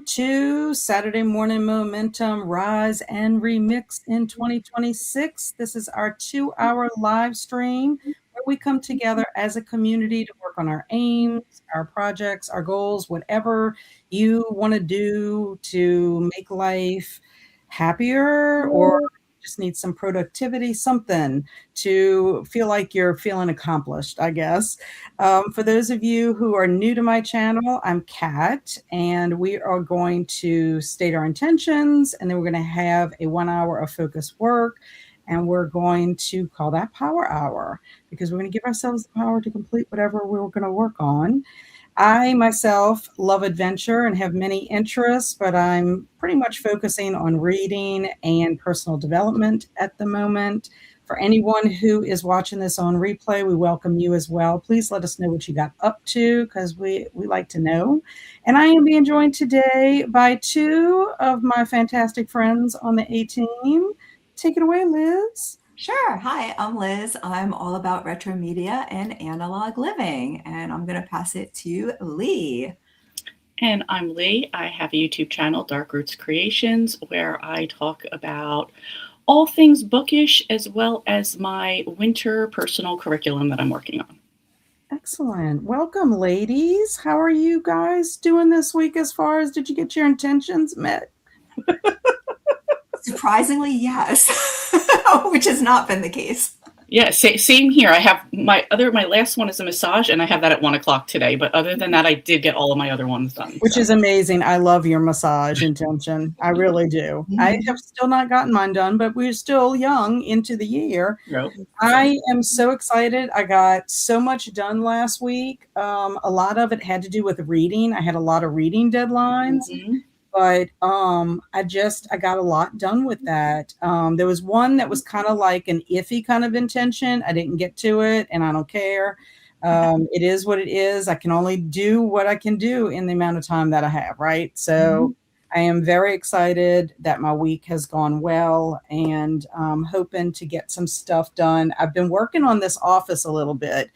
to Saturday Morning Momentum Rise and Remix in 2026. This is our 2-hour live stream where we come together as a community to work on our aims, our projects, our goals, whatever you want to do to make life happier or just need some productivity, something to feel like you're feeling accomplished, I guess. For those of you who are new to my channel, I'm Kat, and we are going to state our intentions, and then we're going to have a 1 hour of focused work, and we're going to call that Power Hour because we're going to give ourselves the power to complete whatever we're going to work on. I myself love adventure and have many interests, but I'm pretty much focusing on reading and personal development at the moment. For anyone who is watching this on replay, we welcome you as well. Please let us know what you got up to because we like to know. And I am being joined today by two of my fantastic friends on the A team. Take it away, Liz. Sure. Hi, I'm Liz. I'm all about retro media and analog living, and I'm going to pass it to Lee. And I'm Lee. I have a YouTube channel, Dark Roots Creations, where I talk about all things bookish as well as my winter personal curriculum that I'm working on. Excellent. Welcome, ladies. How are you guys doing this week as far as did you get your intentions met? Surprisingly, yes, which has not been the case. Yeah, same here. I have my last one is a massage, and I have that at 1 o'clock today. But other than that, I did get all of my other ones done. Which is amazing. I love your massage intention. I really do. I have still not gotten mine done, but we're still young into the year. Yep. I am so excited. I got so much done last week. A lot of it had to do with reading. I had a lot of reading deadlines. But I got a lot done with that. There was one that was kind of like an iffy kind of intention. I didn't get to it, and I don't care. It is what it is. I can only do what I can do in the amount of time that I have, right? So I am very excited that my week has gone well, and hoping to get some stuff done. I've been working on this office a little bit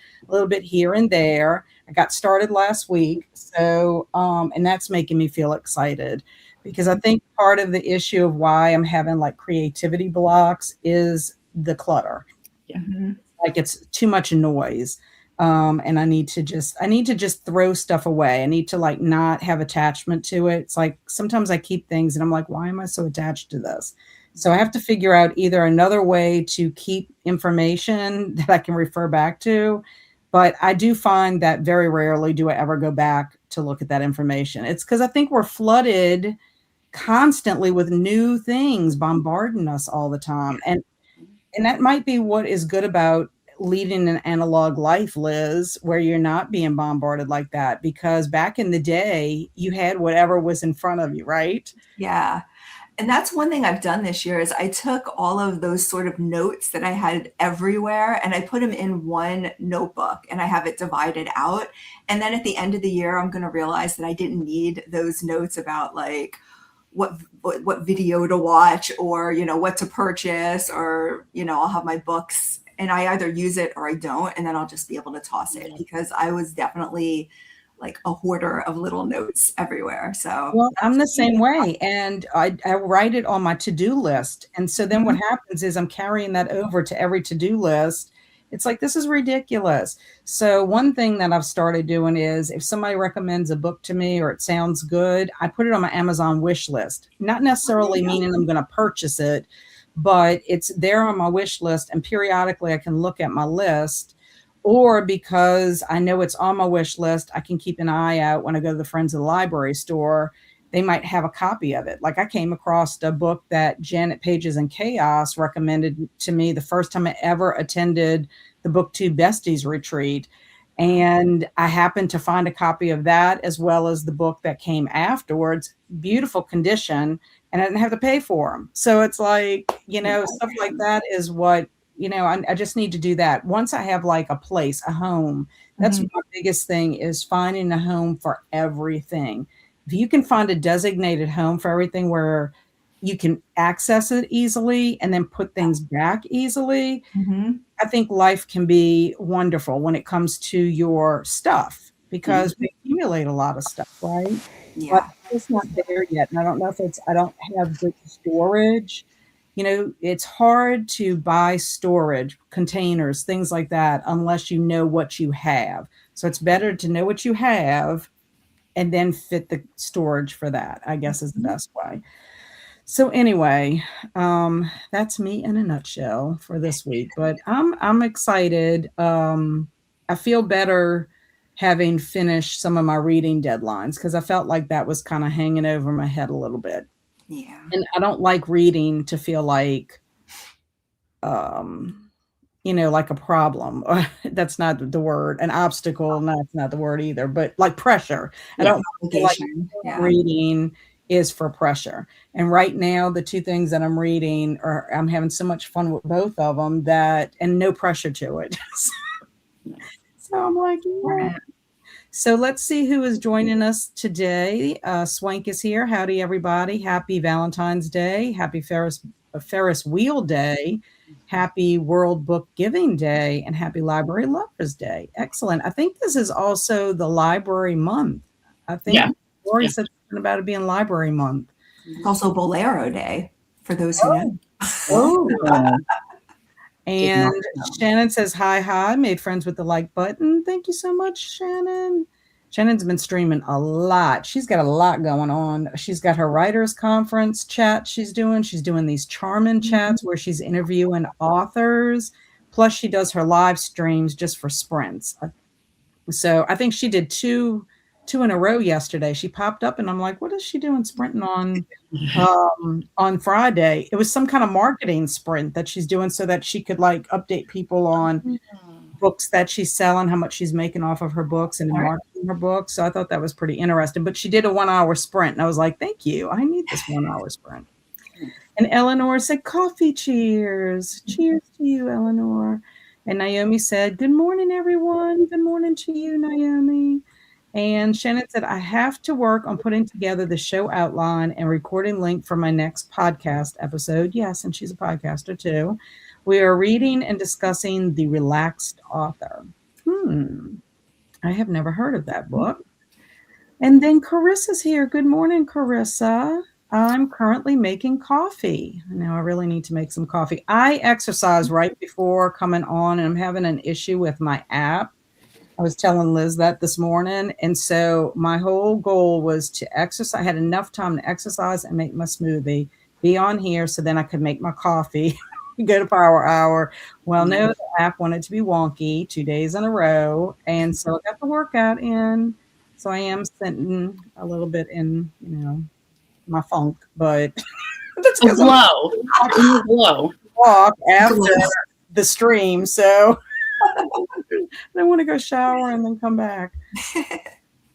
here and there. I got started last week, so and that's making me feel excited because I think part of the issue of why I'm having like creativity blocks is the clutter. Yeah. Like it's too much noise. And I need to just throw stuff away. I need to like not have attachment to it. It's like sometimes I keep things and I'm like, why am I so attached to this? So I have to figure out either another way to keep information that I can refer back to. But I do find that very rarely do I ever go back to look at that information. It's because I think we're flooded constantly with new things bombarding us all the time. And that might be what is good about leading an analog life, Liz, where you're not being bombarded like that, because back in the day, you had whatever was in front of you, right? Yeah. And that's one thing I've done this year is I took all of those sort of notes that I had everywhere and I put them in one notebook and I have it divided out. And then at the end of the year, I'm going to realize that I didn't need those notes about like what video to watch or, what to purchase or, I'll have my books and I either use it or I don't. And then I'll just be able to toss it because I was definitely like a hoarder of little notes everywhere. So well, I'm the same way. And I write it on my to-do list. And so then what happens is I'm carrying that over to every to-do list. It's like, this is ridiculous. So one thing that I've started doing is if somebody recommends a book to me or it sounds good, I put it on my Amazon wish list, not necessarily meaning I'm going to purchase it, but it's there on my wish list. And periodically I can look at my list. Or because I know it's on my wish list, I can keep an eye out when I go to the Friends of the Library store. They might have a copy of it. Like I came across a book that Janet Pages and Chaos recommended to me the first time I ever attended the BookTube Besties retreat. And I happened to find a copy of that as well as the book that came afterwards, beautiful condition, and I didn't have to pay for them. So it's like, stuff like that is what, I just need to do that. Once I have like a place, a home, that's my biggest thing is finding a home for everything. If you can find a designated home for everything where you can access it easily and then put things back easily, I think life can be wonderful when it comes to your stuff because we accumulate a lot of stuff, right? but Yeah. it's not there yet. And I don't know if I don't have good storage. It's hard to buy storage, containers, things like that, unless you know what you have. So it's better to know what you have and then fit the storage for that, I guess is the Mhm. best way. So anyway, that's me in a nutshell for this week, but I'm excited. I feel better having finished some of my reading deadlines because I felt like that was kind of hanging over my head a little bit. Yeah. And I don't like reading to feel um, like a problem. That's not the word. An obstacle, no, that's not the word either, but like pressure. I Yeah. don't feel like Obligation. Yeah. reading is for pressure. And right now, the two things that I'm reading I'm having so much fun with both of them and no pressure to it. So I'm like, yeah. Important. So let's see who is joining us today. Swank is here. Howdy, everybody. Happy Valentine's Day. Happy Ferris Wheel Day. Happy World Book Giving Day. And happy Library Lovers Day. Excellent. I think this is also the library month. I think Yeah. Laurie Yeah. said something about it being library month. It's also Bolero Day for those who know. Oh. Did not And know. Shannon says, hi, made friends with the like button. Thank you so much, Shannon. Shannon's been streaming a lot. She's got a lot going on. She's got her writers conference chat she's doing. She's doing these charming chats where she's interviewing authors. Plus she does her live streams just for sprints. So I think she did two in a row yesterday. She popped up and I'm like, what is she doing sprinting on Friday? It was some kind of marketing sprint that she's doing so that she could like update people on books that she's selling, how much she's making off of her books and marketing her books. So I thought that was pretty interesting. But she did a 1 hour sprint and I was like, thank you. I need this 1 hour sprint. And Eleanor said, coffee cheers. Cheers to you, Eleanor. And Naomi said, good morning, everyone. Good morning to you, Naomi. And Shannon said, I have to work on putting together the show outline and recording link for my next podcast episode. Yes, and she's a podcaster too. We are reading and discussing The Relaxed Author. I have never heard of that book. And then Carissa's here. Good morning, Carissa. I'm currently making coffee. Now I really need to make some coffee. I exercise right before coming on, and I'm having an issue with my app. I was telling Liz that this morning. And so my whole goal was to exercise. I had enough time to exercise and make my smoothie, be on here so then I could make my coffee, go to Power Hour. Well, no, the app wanted to be wonky 2 days in a row. And so I got the workout in. So I am sitting a little bit in, my funk, but that's because I'm in the glow. walk after the stream. So I want to go shower and then come back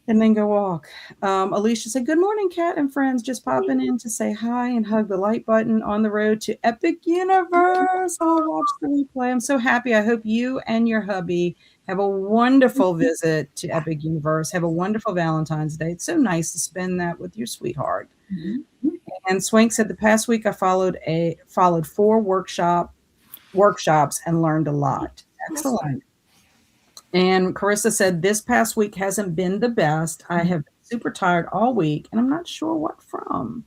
and then go walk. Alicia said, good morning, Kat and friends. Just popping in to say hi and hug the like button on the road to Epic Universe. I'll watch the replay. I'm so happy. I hope you and your hubby have a wonderful visit to Epic Universe. Have a wonderful Valentine's Day. It's so nice to spend that with your sweetheart. Mm-hmm. And Swank said, the past week I followed 4 workshops and learned a lot. Excellent. And Carissa said, this past week hasn't been the best. I have been super tired all week, and I'm not sure what from.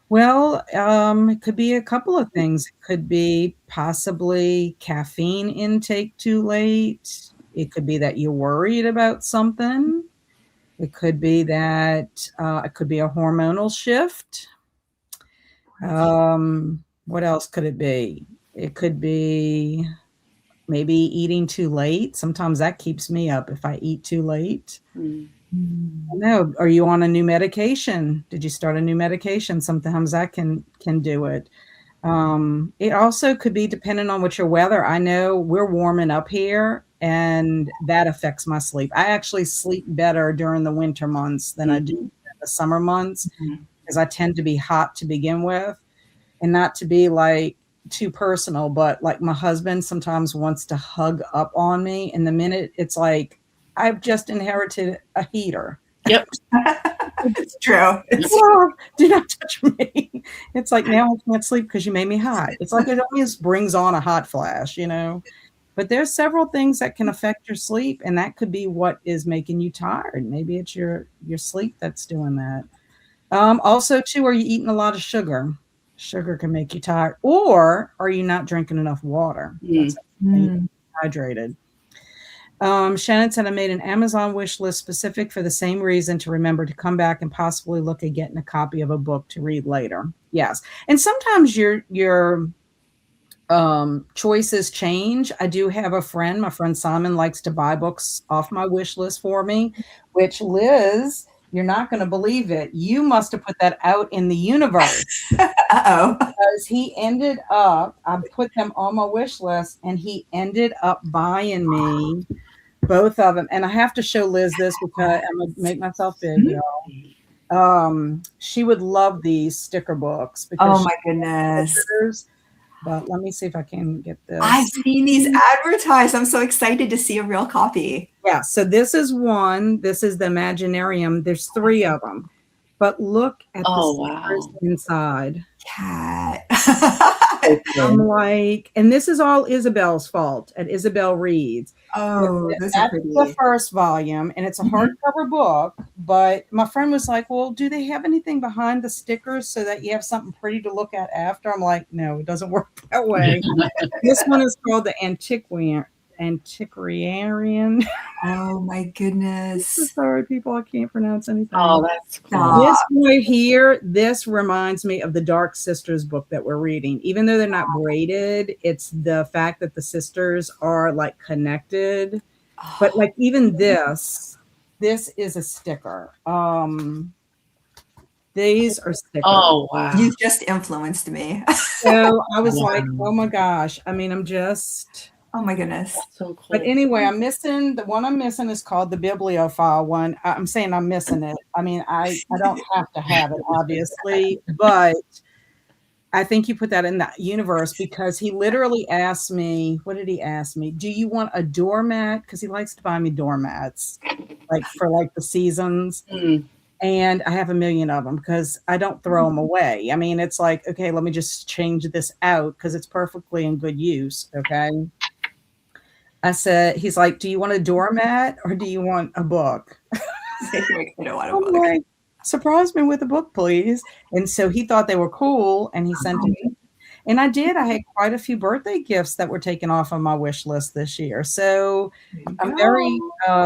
Well, it could be a couple of things. It could be possibly caffeine intake too late. It could be that you're worried about something. It could be that it could be a hormonal shift. What else could it be? It could be maybe eating too late. Sometimes that keeps me up if I eat too late. No. Are you on a new medication? Did you start a new medication? Sometimes that can do it. It also could be dependent on what your weather. I know we're warming up here and that affects my sleep. I actually sleep better during the winter months than I do in the summer months because I tend to be hot to begin with, and not to be like too personal, but like my husband sometimes wants to hug up on me. And the minute it's like, I've just inherited a heater. Yep. It's true. Do not touch me. It's like, now I can't sleep because you made me hot. It's like it always brings on a hot flash, But there's several things that can affect your sleep, and that could be what is making you tired. Maybe it's your sleep that's doing that. Also, too, are you eating a lot of sugar? Sugar can make you tired. Or are you not drinking enough water? That's hydrated. Shannon said, I made an Amazon wish list specific for the same reason, to remember to come back and possibly look at getting a copy of a book to read later. Yes. And sometimes your choices change. I do have a friend, my friend Simon likes to buy books off my wish list for me, which, Liz, you're not going to believe it. You must have put that out in the universe. Uh-oh. Because he ended up, I put them on my wish list, and he ended up buying me both of them. And I have to show Liz this because I'm going to make myself big, y'all. She would love these sticker books because oh my goodness. stickers, but let me see if I can get this. I've seen these advertised. I'm so excited to see a real copy. Yeah, so this is one. This is the Imaginarium. There's 3 of them. But look at the stickers inside. Cat. I'm like, and this is all Isabel's fault at Isabel Reads. Oh, that's pretty. the first volume, and it's a hardcover book. But my friend was like, well, do they have anything behind the stickers so that you have something pretty to look at after? I'm like, no, it doesn't work that way. This one is called the Antiquarian. Oh my goodness. Sorry, people, I can't pronounce anything. Oh, that's cool. This right here, this reminds me of the Dark Sisters book that we're reading. Even though they're not braided, it's the fact that the sisters are like connected. But like even this is a sticker. These are stickers. Oh, wow. You've just influenced me. So I was like, oh my gosh. I mean, I'm just... Oh my goodness. That's so cool. But anyway, the one I'm missing is called the Bibliophile one. I'm saying I'm missing it. I mean, I don't have to have it, obviously, but I think you put that in the universe because he literally asked me, what did he ask me? Do you want a doormat? Because he likes to buy me doormats, like for like the seasons. And I have a million of them because I don't throw them away. I mean, it's like, okay, let me just change this out because it's perfectly in good use. Okay. I said, he's like, do you want a doormat or do you want a book? I don't want a I'm book. like, surprise me with a book, please. And so he thought they were cool and he sent it. And I did. I had quite a few birthday gifts that were taken off of my wish list this year. So I'm very,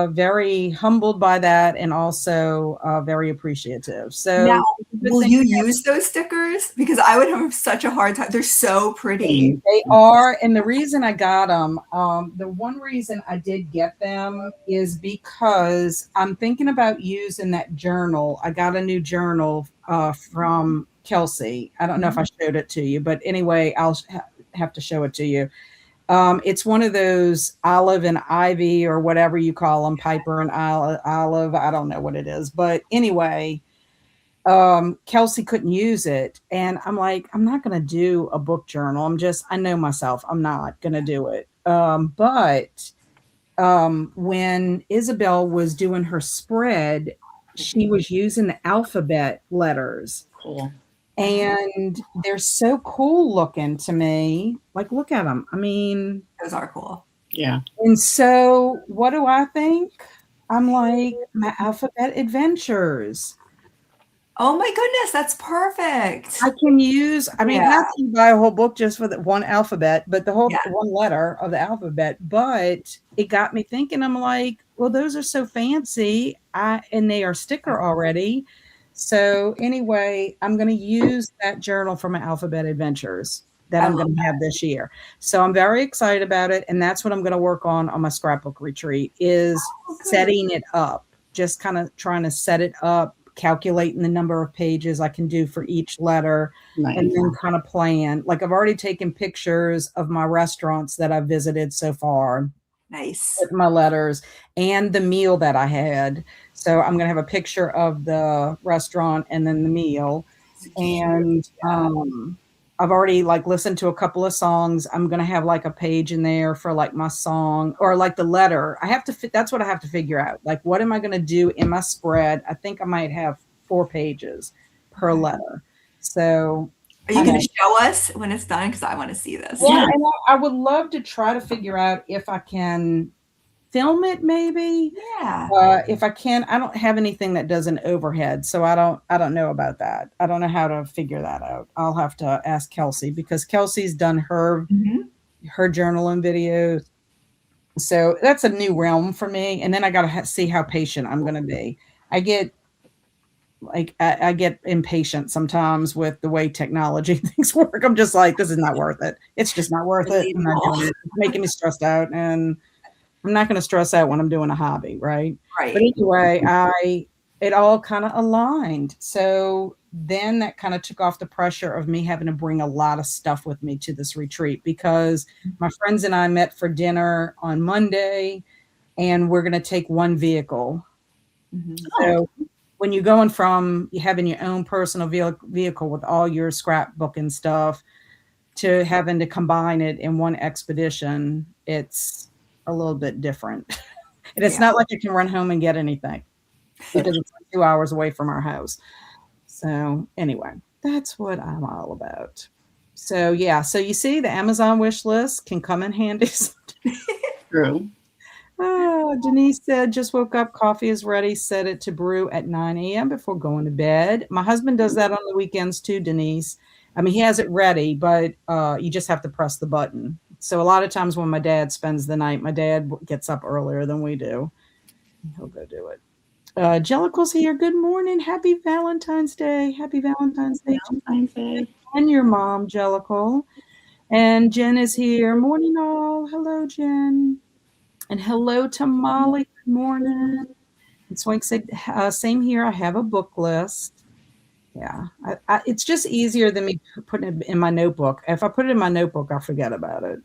very humbled by that and also very appreciative. So now, will you use those stickers? Because I would have such a hard time. They're so pretty. They are. And the reason I got them, the one reason I did get them is because I'm thinking about using that journal. I got a new journal from Kelsey. I don't know if I showed it to you, but anyway, I'll have to show it to you. It's one of those Olive and Ivy or whatever you call them, Piper and Olive. I don't know what it is, but anyway, Kelsey couldn't use it. And I'm like, I'm not going to do a book journal. I know myself. I'm not going to do it. But when Isabel was doing her spread, she was using the alphabet letters. Cool. And they're so cool looking to me. Like, look at them. I mean, those are cool. Yeah. And so what do I think? I'm like, my alphabet adventures. Oh my goodness, that's perfect. I can use, I mean, not to buy a whole book just for the one alphabet, but the whole one letter of the alphabet. But it got me thinking, I'm like, well, those are so fancy. And they are sticker already. So anyway, I'm going to use that journal for my alphabet adventures that I'm going to have this year. So I'm very excited about it. And that's what I'm going to work on my scrapbook retreat is setting it up, just kind of trying to set it up, calculating the number of pages I can do for each letter, and then kind of plan. Like I've already taken pictures of my restaurants that I've visited so far. Nice. With my letters and the meal that I had. So I'm going to have a picture of the restaurant and then the meal. And I've already like listened to a couple of songs. I'm going to have like a page in there for like my song or like the letter. That's what I have to figure out. Like, what am I going to do in my spread? I think I might have 4 pages per letter. So Are you going to show us when it's done? Because I want to see this. Well, Yeah. and I would love to try to figure out if I can film it maybe. Yeah. If I can, I don't have anything that does an overhead, so I don't know about that. I don't know how to figure that out. I'll have to ask Kelsey because Kelsey's done her journaling videos. So that's a new realm for me. And then I got to see how patient I'm going to be. I get I get impatient sometimes with the way technology things work. I'm just like, this is not worth it. It's just not worth it. I'm not doing it. It's making me stressed out, and I'm not going to stress out when I'm doing a hobby, right? Right. But anyway, it all kind of aligned. So then that kind of took off the pressure of me having to bring a lot of stuff with me to this retreat because my friends and I met for dinner on Monday, and we're going to take one vehicle. So when you're going from you having your own personal vehicle with all your scrapbook and stuff to having to combine it in one expedition, it's a little bit different. And it's not like you can run home and get anything because it's like 2 hours away from our house. So anyway, that's what I'm all about. So yeah, so you see the Amazon wish list can come in handy. True. Oh, Denise said, just woke up, coffee is ready, set it to brew at 9 a.m. before going to bed. My husband does that on the weekends too, Denise. I mean, he has it ready, but you just have to press the button. So a lot of times when my dad spends the night, my dad gets up earlier than we do. He'll go do it. Jellicle's here. Good morning. Happy Valentine's Day. Happy Valentine's Day. Valentine's Day. And your mom, Jellicle. And Jen is here. Morning all. Hello, Jen. And hello to Molly. Good morning. And Swank said, same here. I have a book list. Yeah. It's just easier than me putting it in my notebook. If I put it in my notebook, I'll forget about it.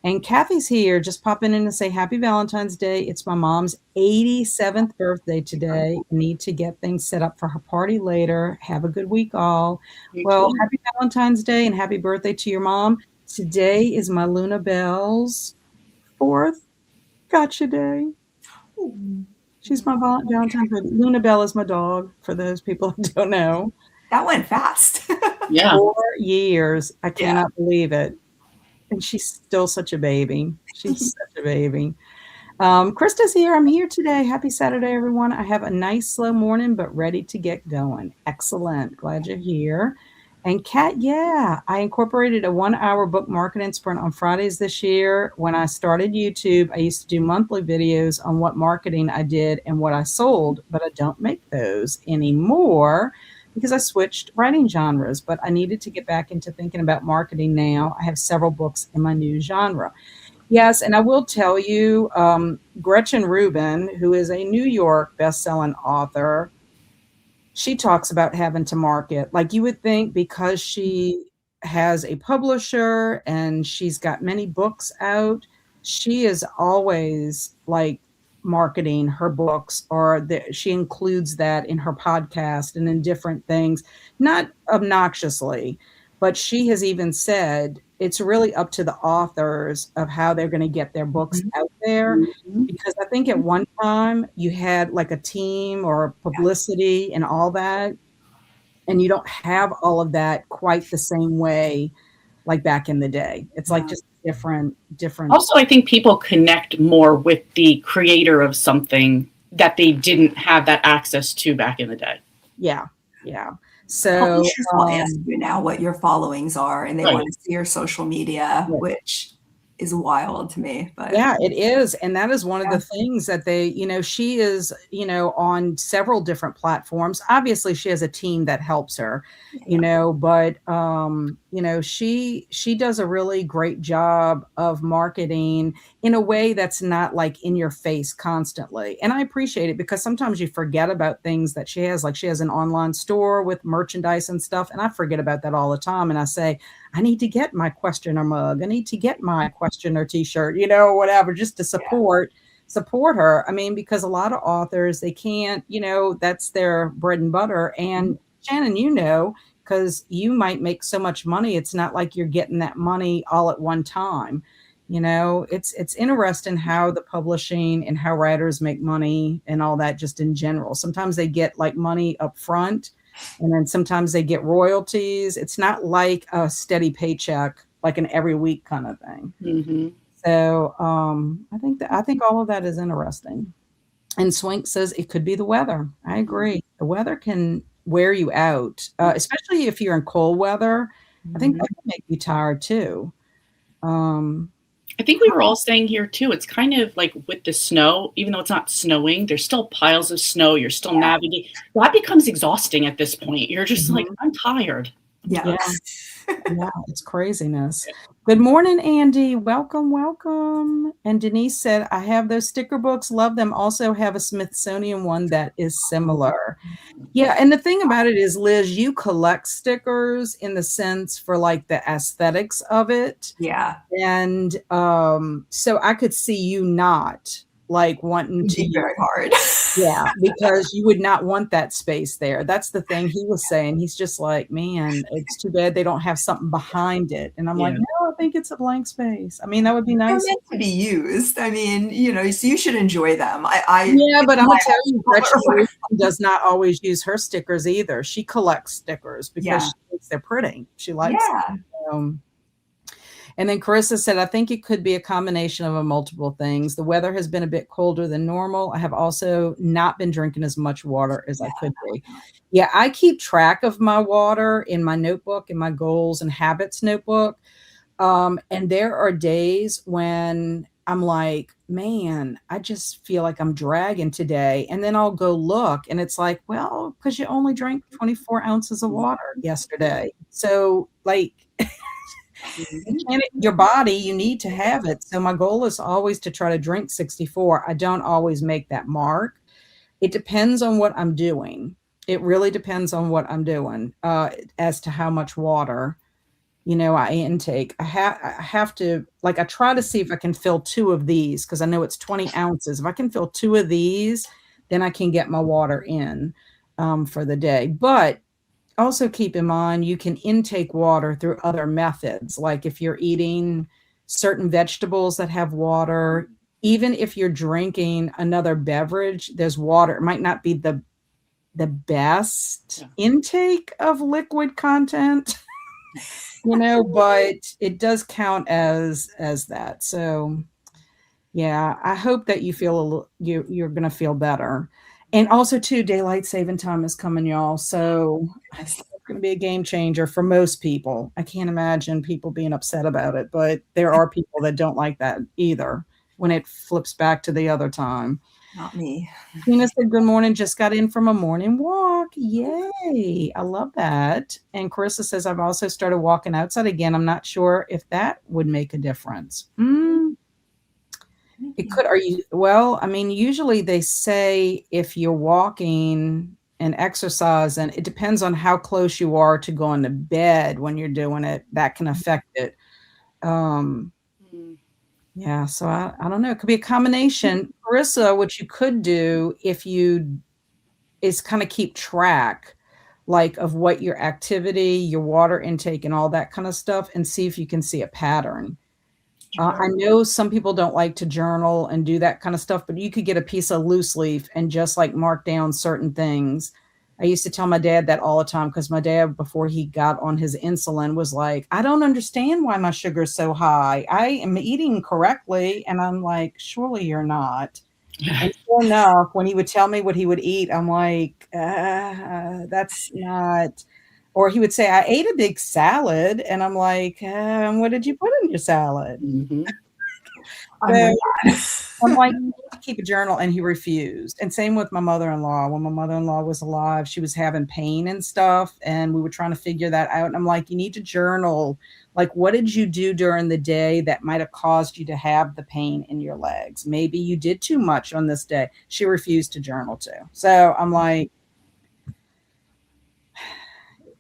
And Kathy's here, just popping in to say happy Valentine's Day. It's my mom's 87th birthday today. I need to get things set up for her party later. Have a good week all. Well, happy Valentine's Day and happy birthday to your mom. Today is my Luna Bell's 4th gotcha day. She's my Valentine's Day. Luna Bell is my dog, for those people who don't know. That went fast. Yeah. 4 years. I cannot believe it. And she's still such a baby. She's such a baby. Krista's here. I'm here today. Happy Saturday, everyone. I have a nice slow morning, but ready to get going. Excellent. Glad you're here. And Kat, I incorporated a 1-hour book marketing sprint on Fridays this year. When I started YouTube, I used to do monthly videos on what marketing I did and what I sold, but I don't make those anymore because I switched writing genres, but I needed to get back into thinking about marketing now. I have several books in my new genre. Yes, and I will tell you, Gretchen Rubin, who is a New York best-selling author, she talks about having to market. Like you would think because she has a publisher and she's got many books out, she is always like marketing her books, or she includes that in her podcast and in different things, not obnoxiously, but she has even said it's really up to the authors of how they're going to get their books out there. Because I think at one time you had like a team or publicity and all that, and you don't have all of that quite the same way like back in the day. It's like just different. Also, I think people connect more with the creator of something that they didn't have that access to back in the day. Yeah. So publishers will ask you now what your followings are, and they want to see your social media, which is wild to me. But yeah, it is. And that is one of the things that they, she is, on several different platforms. Obviously she has a team that helps her, but she does a really great job of marketing in a way that's not like in your face constantly. And I appreciate it because sometimes you forget about things that she has. Like she has an online store with merchandise and stuff, and I forget about that all the time. And I say, I need to get my questioner mug. I need to get my questioner t-shirt, whatever, just to support her. I mean, because a lot of authors, they can't, that's their bread and butter. And Shannon, because you might make so much money, it's not like you're getting that money all at one time. It's interesting how the publishing and how writers make money and all that just in general. Sometimes they get like money up front, And then sometimes they get royalties. It's not like a steady paycheck, like an every week kind of thing. Mm-hmm. So I think all of that is interesting. And Swink says it could be the weather. I agree. The weather can wear you out, especially if you're in cold weather. I think that can make you tired too. I think we were all saying here too, it's kind of like with the snow, even though it's not snowing, there's still piles of snow. You're still navigating. That becomes exhausting at this point. You're just like, I'm tired. Yeah. Yeah, it's craziness. Good morning, Andy. Welcome, welcome. And Denise said, I have those sticker books. Love them. Also have a Smithsonian one that is similar. Yeah, and the thing about it is, Liz, you collect stickers in the sense for like the aesthetics of it. Yeah. And so I could see you not like wanting to Be very hard. yeah, because you would not want that space there. That's the thing he was saying. He's just like, man, it's too bad they don't have something behind it. And I'm like, no, I think it's a blank space. I mean, that would be They're nice. meant to be used. I mean, you know, so you should enjoy them. Yeah, but I'm gonna tell you, Gretchen does not always use her stickers either. She collects stickers because she thinks they're pretty. She likes them. And then Carissa said, I think it could be a combination of multiple things. The weather has been a bit colder than normal. I have also not been drinking as much water as I could be. Yeah, I keep track of my water in my notebook, in my goals and habits notebook. And there are days when I'm like, man, I just feel like I'm dragging today. And then I'll go look and it's like, well, because you only drank 24 ounces of water yesterday. So like, your body, you need to have it. So my goal is always to try to drink 64. I don't always make that mark. It depends on what I'm doing. It really depends on what I'm doing as to how much water, you know, I intake. I have to, like, I try to see if I can fill 2 of these because I know it's 20 ounces. If I can fill 2 of these, then I can get my water in for the day. But also keep in mind you can intake water through other methods, like if you're eating certain vegetables that have water, even if you're drinking another beverage, there's water. It might not be the best intake of liquid content, you know, but it does count as that. So yeah, I hope that you feel you're going to feel better. And also, too, daylight saving time is coming, y'all. So it's going to be a game changer for most people. I can't imagine people being upset about it, but there are people that don't like that either when it flips back to the other time. Not me. Tina said, good morning. Just got in from a morning walk. Yay. I love that. And Carissa says, I've also started walking outside again. I'm not sure if that would make a difference. It could. Well, I mean, usually they say if you're walking and exercise, and it depends on how close you are to going to bed when you're doing it, that can affect it. Yeah, so I don't know. It could be a combination. Carissa, what you could do is kind of keep track like of what your activity, your water intake and all that kind of stuff, and see if you can see a pattern. I know some people don't like to journal and do that kind of stuff, but you could get a piece of loose leaf and just like mark down certain things. I used to tell my dad that all the time because my dad, before he got on his insulin, was like, I don't understand why my sugar is so high. I am eating correctly. And I'm like, surely you're not. And sure enough, when he would tell me what he would eat, I'm like, that's not. Or he would say, I ate a big salad. And I'm like, what did you put in your salad? So I'm like, you need to keep a journal. And he refused. And same with my mother-in-law. When my mother-in-law was alive, she was having pain and stuff. And we were trying to figure that out. And I'm like, you need to journal. Like, what did you do during the day that might have caused you to have the pain in your legs? Maybe you did too much on this day. She refused to journal too. So I'm like,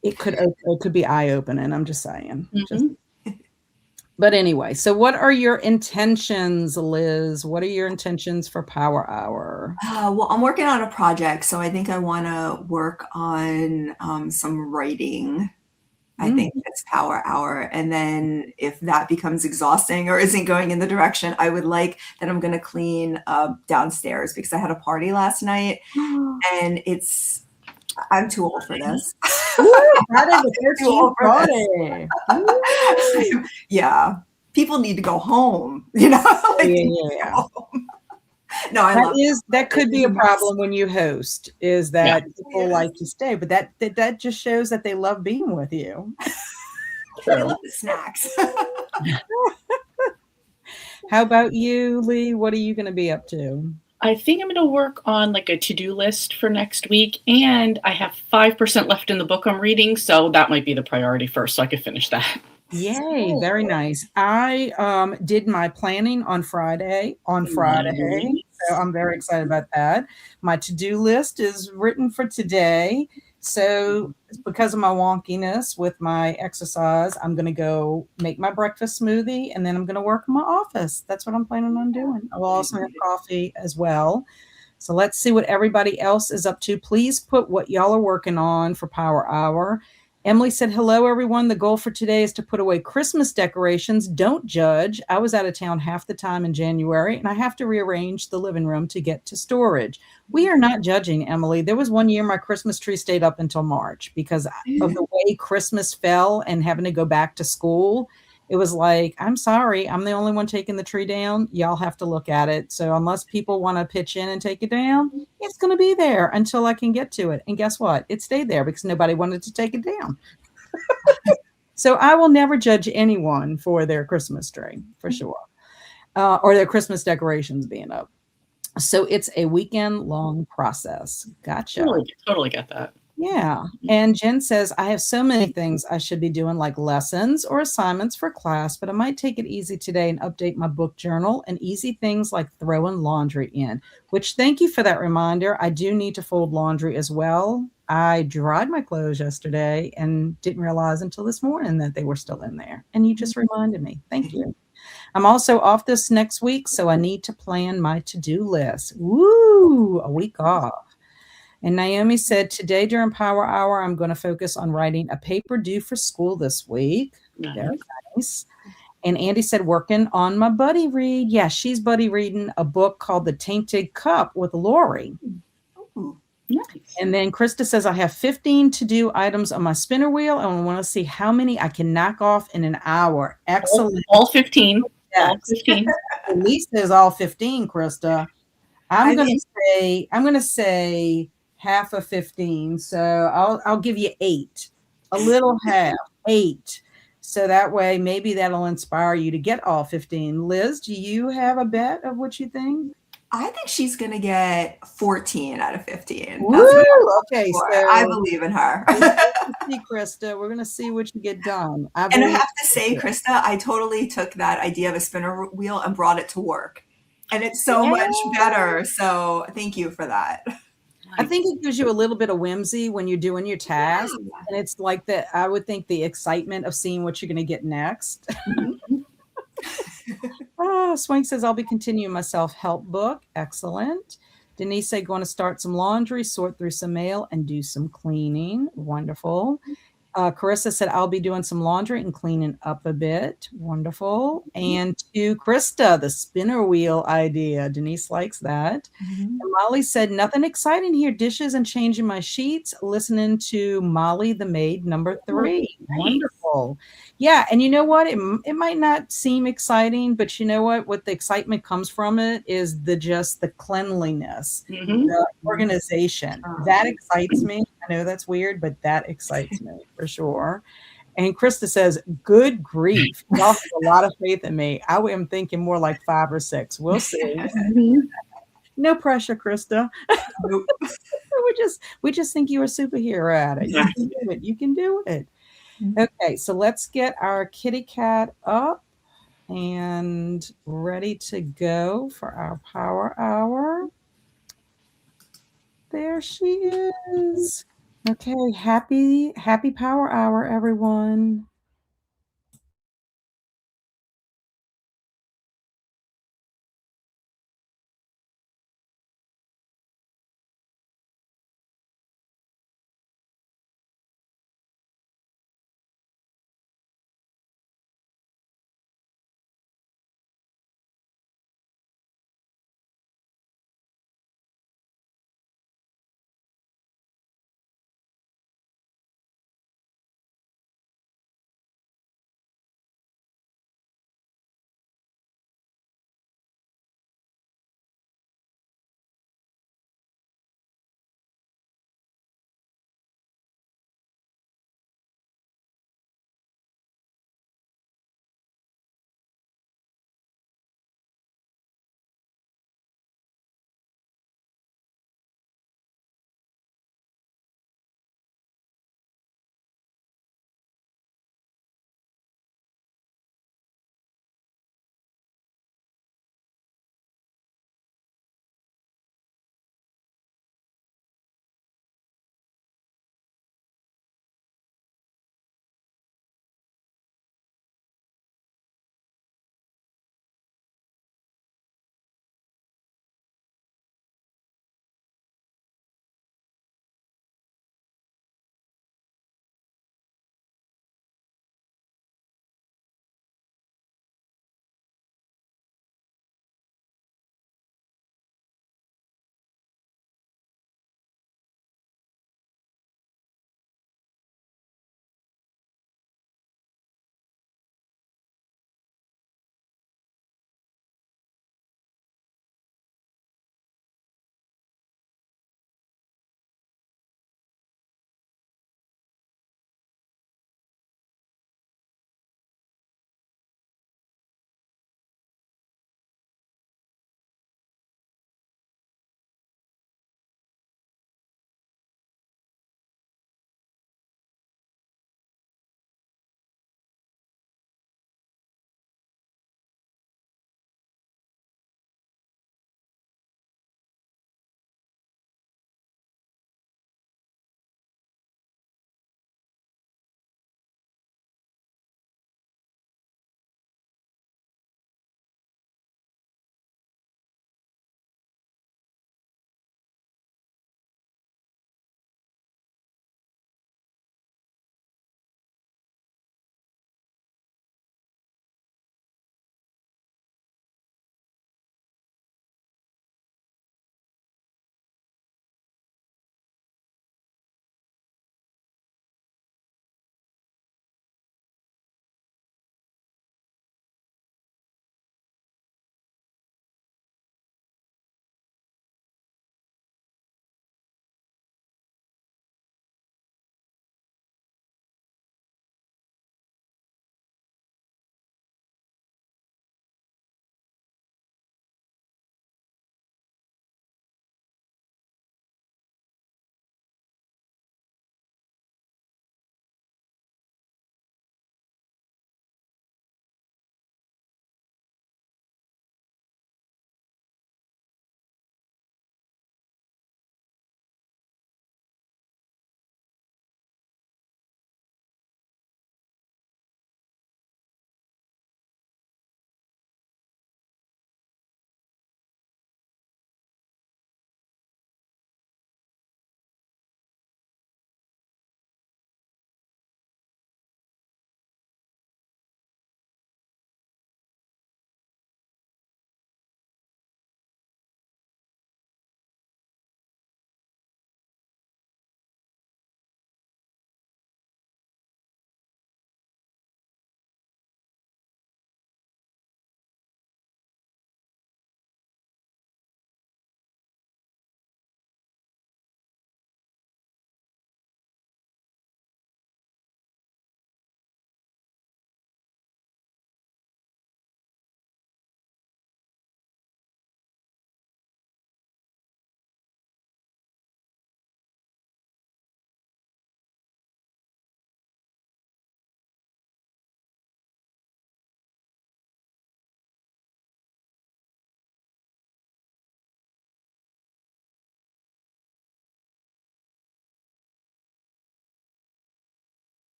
it could be eye-opening. I'm just saying. But anyway, so what are your intentions, Liz? What are your intentions for Power Hour? Well, I'm working on a project, so I think I want to work on some writing. I think that's Power Hour. And then if that becomes exhausting or isn't going in the direction I would like, then I'm going to clean downstairs because I had a party last night and it's I'm too old for this. Woo, Friday the Too old 13th for this. party. Yeah. People need to go home, you know? Like, they need to Yeah. go home. No, I love it. That could be a problem when you host, is that people Yes. like to stay, but that just shows that they love being with you. I True. love the snacks. How about you, Lee? What are you going to be up to? I think I'm going to work on like a to-do list for next week, and I have 5% left in the book I'm reading, so that might be the priority first, so I could finish that. Yay, very nice. I did my planning on Friday. Nice. So I'm very excited about that. My to-do list is written for today. So because of my wonkiness with my exercise, I'm going to go make my breakfast smoothie, and then I'm going to work in my office. That's what I'm planning on doing. I will also have coffee as well. So let's see what everybody else is up to. Please put what y'all are working on for Power Hour. Emily said, hello, everyone. The goal for today is to put away Christmas decorations. Don't judge. I was out of town half the time in January, and I have to rearrange the living room to get to storage. We are not judging, Emily. There was one year my Christmas tree stayed up until March because of the way Christmas fell and having to go back to school. It was like, I'm sorry, I'm the only one taking the tree down. Y'all have to look at it. So unless people want to pitch in and take it down, it's going to be there until I can get to it. And guess what? It stayed there because nobody wanted to take it down. So I will never judge anyone for their Christmas tree, for sure, or their Christmas decorations being up. So it's a weekend-long process. Gotcha. Totally get that. Yeah. And Jen says, I have so many things I should be doing, like lessons or assignments for class, but I might take it easy today and update my book journal, and easy things like throwing laundry in, which, thank you for that reminder. I do need to fold laundry as well. I dried my clothes yesterday and didn't realize until this morning that they were still in there. And you just reminded me. Thank you. I'm also off this next week, so I need to plan my to-do list. Woo, a week off. And Naomi said, today during Power Hour, I'm going to focus on writing a paper due for school this week. Nice. Very nice. And Andy said, working on my buddy read. Yeah, she's buddy reading a book called The Tainted Cup with Laurie. Ooh. Nice. And then Krista says, I have 15 to-do items on my spinner wheel, and I want to see how many I can knock off in an hour. Excellent. All 15. Yes. All 15. At least there's all 15, Krista. I'm going to say half of 15. So I'll give you 8, a little half, 8. So that way, maybe that'll inspire you to get all 15. Liz, do you have a bet of what you think? I think she's going to get 14 out of 15. Woo! Okay, so I believe in her. see, Krista, we're going to see what you get done. And I have to say, Krista, I totally took that idea of a spinner wheel and brought it to work. And it's so much better. So thank you for that. I think it gives you a little bit of whimsy when you're doing your task. Yeah. And it's like I would think the excitement of seeing what you're going to get next. Oh, Swank says, I'll be continuing my self-help book. Excellent. Denise said, going to start some laundry, sort through some mail, and do some cleaning. Wonderful. Carissa said, I'll be doing some laundry and cleaning up a bit. Wonderful. And to Krista, the spinner wheel idea. Denise likes that. And Molly said, nothing exciting here. Dishes and changing my sheets. Listening to Molly the Maid number 3. Nice. Wonderful. Yeah. And you know what? It might not seem exciting, but you know what the excitement comes from it is the cleanliness, the organization. That excites me. I know that's weird, but that excites me for sure. And Krista says, good grief. Y'all have a lot of faith in me. I am thinking more like 5 or 6. We'll see. No pressure, Krista. Nope. we just think you're a superhero at it. You can do it. You can do it. Okay, so let's get our kitty cat up and ready to go for our power hour. There she is. Okay, happy power hour, everyone.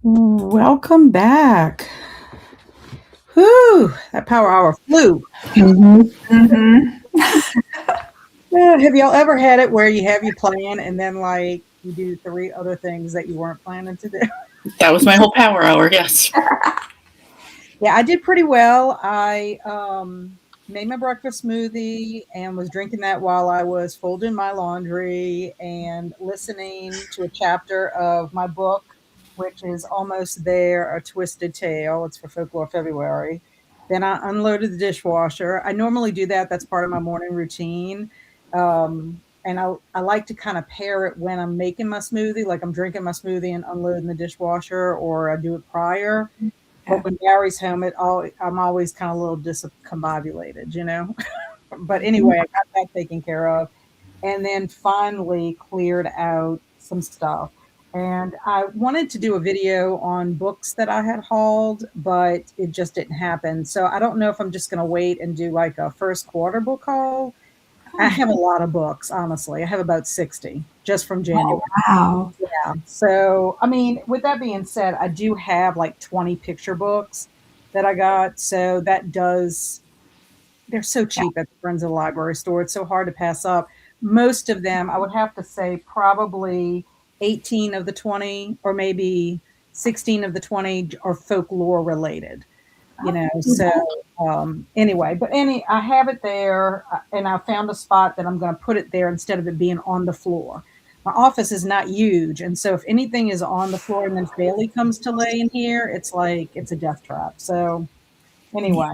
Welcome back. Whew, that power hour flew. Have y'all ever had it where you have your plan and then like you do 3 other things that you weren't planning to do? That was my whole power hour. Yes. Yeah, I did pretty well. I made my breakfast smoothie and was drinking that while I was folding my laundry and listening to a chapter of my book, which is almost there, A Twisted Tale. It's for Folklore February. Then I unloaded the dishwasher. I normally do that. That's part of my morning routine. And I like to kind of pair it when I'm making my smoothie, like I'm drinking my smoothie and unloading the dishwasher, or I do it prior. But when Gary's home, I'm always kind of a little discombobulated, you know. But anyway, I got that taken care of, and then finally cleared out some stuff. And I wanted to do a video on books that I had hauled, but it just didn't happen. So I don't know if I'm just going to wait and do like a first quarter book haul. I have a lot of books, honestly. I have about 60 just from January. Wow. Yeah. So, I mean, with that being said, I do have like 20 picture books that I got. So they're so cheap at the Friends of the Library store. It's so hard to pass up. Most of them, I would have to say probably 18 of the 20 or maybe 16 of the 20 are folklore related, you know. So anyway, I have it there, and I found a spot that I'm going to put it there instead of it being on the floor. My office is not huge, and so if anything is on the floor and then Bailey comes to lay in here, it's like it's a death trap. So anyway,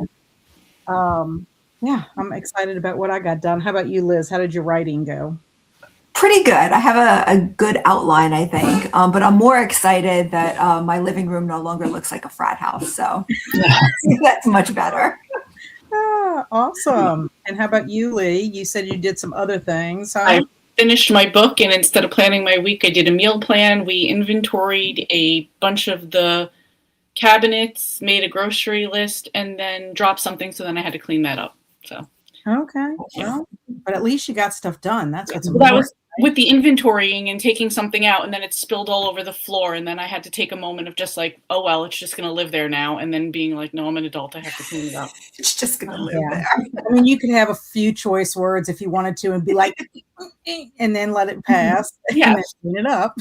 yeah, I'm excited about what I got done. How about you, Liz? How did your writing go? Pretty good. I have a good outline, I think. But I'm more excited that my living room no longer looks like a frat house. So that's much better. Ah, awesome. And how about you, Lee? You said you did some other things, huh? I finished my book, and instead of planning my week, I did a meal plan. We inventoried a bunch of the cabinets, made a grocery list, and then dropped something. So then I had to clean that up. So okay, well, but at least you got stuff done. That's what's that was important. with the inventorying and taking something out, and then it spilled all over the floor, and then I had to take a moment of just like, oh well, it's just going to live there now, and then being like, no, I'm an adult, I have to clean it up. It's just going to live there. I mean, you could have a few choice words if you wanted to and be like, and then let it pass and then clean it up.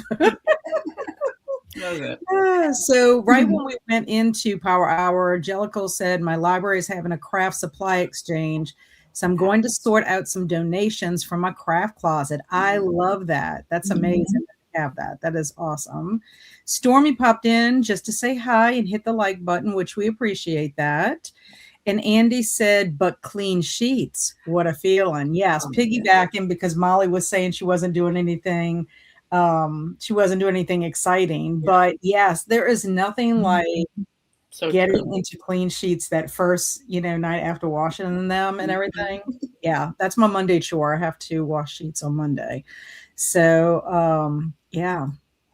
So right when we went into Power Hour, Jellicle said, my library is having a craft supply exchange. So I'm going to sort out some donations from my craft closet. I love that. That's amazing to have that. That is awesome. Stormy popped in just to say hi and hit the like button, which we appreciate that. And Andy said, but clean sheets. What a feeling. Yes, piggybacking because Molly was saying she wasn't doing anything. She wasn't doing anything exciting. But yes, there is nothing like getting into clean sheets that first, night after washing them and everything. Yeah, that's my Monday chore. I have to wash sheets on Monday. So yeah.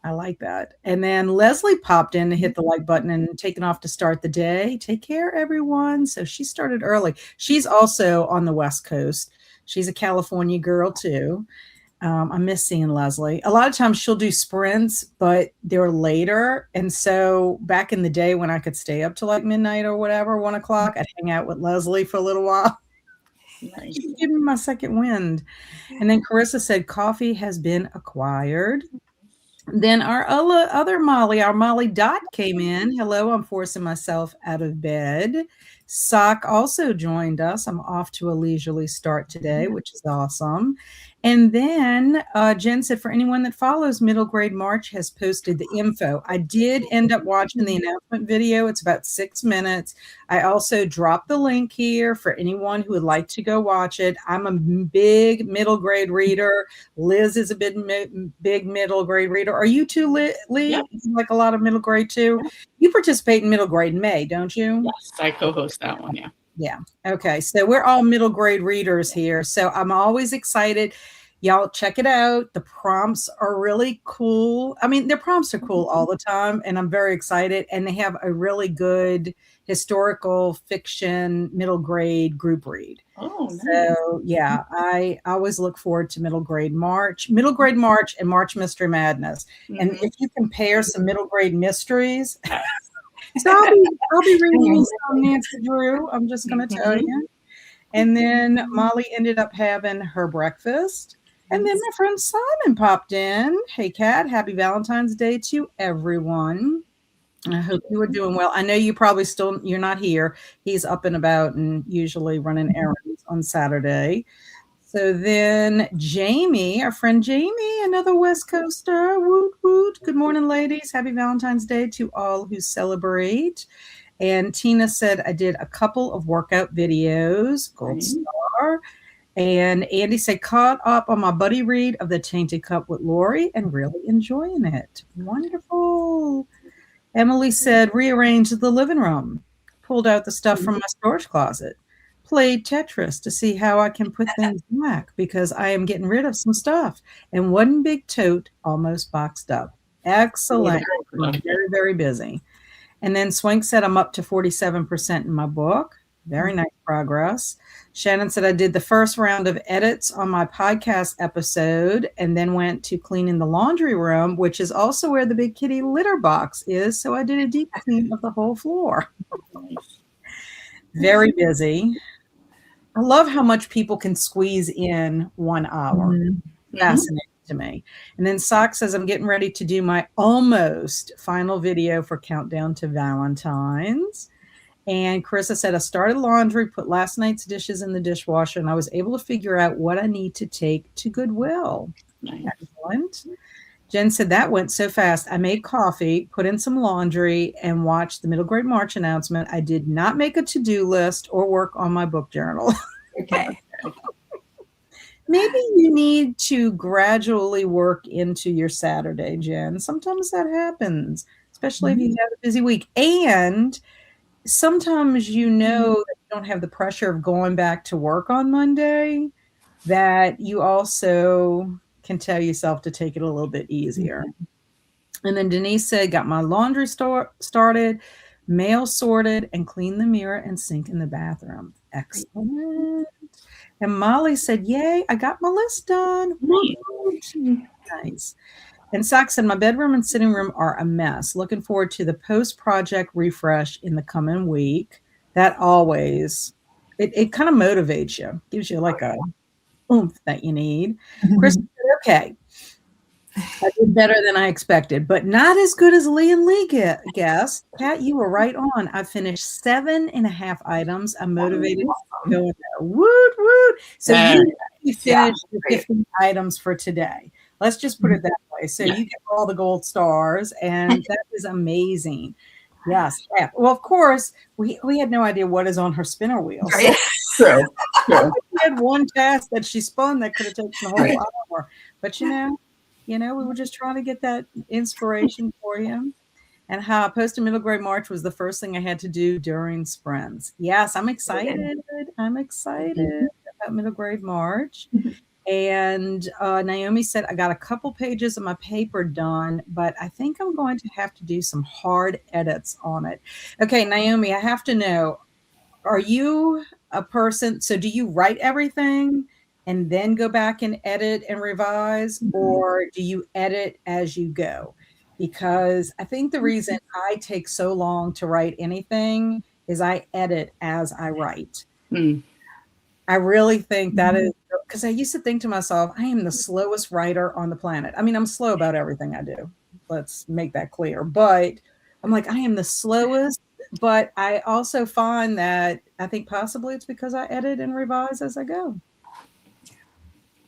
I like that. And then Leslie popped in to hit the like button and taken off to start the day. Take care, everyone. So she started early. She's also on the West Coast. She's a California girl, too. I miss seeing Leslie. A lot of times she'll do sprints, but they're later. And so back in the day when I could stay up till like midnight or whatever, 1 o'clock, I'd hang out with Leslie for a little while. Nice. She gave me my second wind. And then Carissa said, coffee has been acquired. Then our other Molly, our Molly Dot came in. Hello, I'm forcing myself out of bed. Sock also joined us. I'm off to a leisurely start today, which is awesome. And then Jen said, for anyone that follows, Middle Grade March has posted the info. I did end up watching the announcement video. It's about 6 minutes. I also dropped the link here for anyone who would like to go watch it. I'm a big middle grade reader. Liz is a big middle grade reader. Are you too, Lee? Yep. Like a lot of middle grade too? You participate in middle grade in May, don't you? Yes, I co-host that one, yeah. Yeah. Okay. So we're all middle grade readers here. So I'm always excited. Y'all check it out. The prompts are really cool. I mean, their prompts are cool all the time, and I'm very excited. And they have a really good historical fiction middle grade group read. Oh, nice. So yeah, I always look forward to middle grade March and March Mystery Madness. And if you compare some middle grade mysteries, so I'll be reading you some Nancy Drew. I'm just going to tell you. And then Molly ended up having her breakfast. And then my friend Simon popped in. Hey, Kat, happy Valentine's Day to everyone. I hope you are doing well. I know you probably you're not here. He's up and about and usually running errands on Saturday. So then Jamie, our friend Jamie, another West Coaster. Woot, woot. Good morning, ladies. Happy Valentine's Day to all who celebrate. And Tina said, I did a couple of workout videos. Gold star. And Andy said, caught up on my buddy read of The Tainted Cup with Laurie and really enjoying it. Wonderful. Emily said, rearranged the living room, pulled out the stuff from my storage closet, played Tetris to see how I can put things back because I am getting rid of some stuff. And one big tote almost boxed up. Excellent. Very, very busy. And then Swank said, I'm up to 47% in my book. Very nice progress. Shannon said, I did the first round of edits on my podcast episode and then went to cleaning the laundry room, which is also where the big kitty litter box is. So I did a deep clean of the whole floor. Very busy. I love how much people can squeeze in 1 hour. Fascinating to me. And then Sock says, I'm getting ready to do my almost final video for Countdown to Valentine's. And Carissa said, I started laundry, put last night's dishes in the dishwasher, and I was able to figure out what I need to take to Goodwill. Nice. Excellent. Jen said, that went so fast. I made coffee, put in some laundry, and watched the middle grade March announcement. I did not make a to-do list or work on my book journal. Okay. Maybe you need to gradually work into your Saturday, Jen. Sometimes that happens, especially if you have a busy week. And sometimes you know that you don't have the pressure of going back to work on Monday, that you also can tell yourself to take it a little bit easier. And then Denise said, got my laundry started, mail sorted, and cleaned the mirror and sink in the bathroom. Excellent. And Molly said, yay, I got my list done. Nice. And Sock said, my bedroom and sitting room are a mess. Looking forward to the post-project refresh in the coming week. That always, it kind of motivates you, gives you like a oomph that you need. Chris said, okay, I did better than I expected, but not as good as Lee and Lee guessed. Kat, you were right on. I finished 7.5 items. I'm motivated to go in there. Woot, woot. So you finished the 15 items for today. Let's just put it that way. So you get all the gold stars, and that is amazing. Yes. Yeah. Well, of course, we had no idea what is on her spinner wheel. Right. So we had one task that she spun that could have taken a whole hour. But we were just trying to get that inspiration for you. And how posting middle grade March was the first thing I had to do during sprints. Yes, I'm excited. I'm excited about middle grade March. And Naomi said, I got a couple pages of my paper done, but I think I'm going to have to do some hard edits on it. Okay, Naomi, I have to know, are you a person, so do you write everything and then go back and edit and revise, or do you edit as you go? Because I think the reason I take so long to write anything is I edit as I write. I really think that is, because I used to think to myself, I am the slowest writer on the planet. I mean, I'm slow about everything I do. Let's make that clear. But I'm like, I am the slowest. But I also find that I think possibly it's because I edit and revise as I go.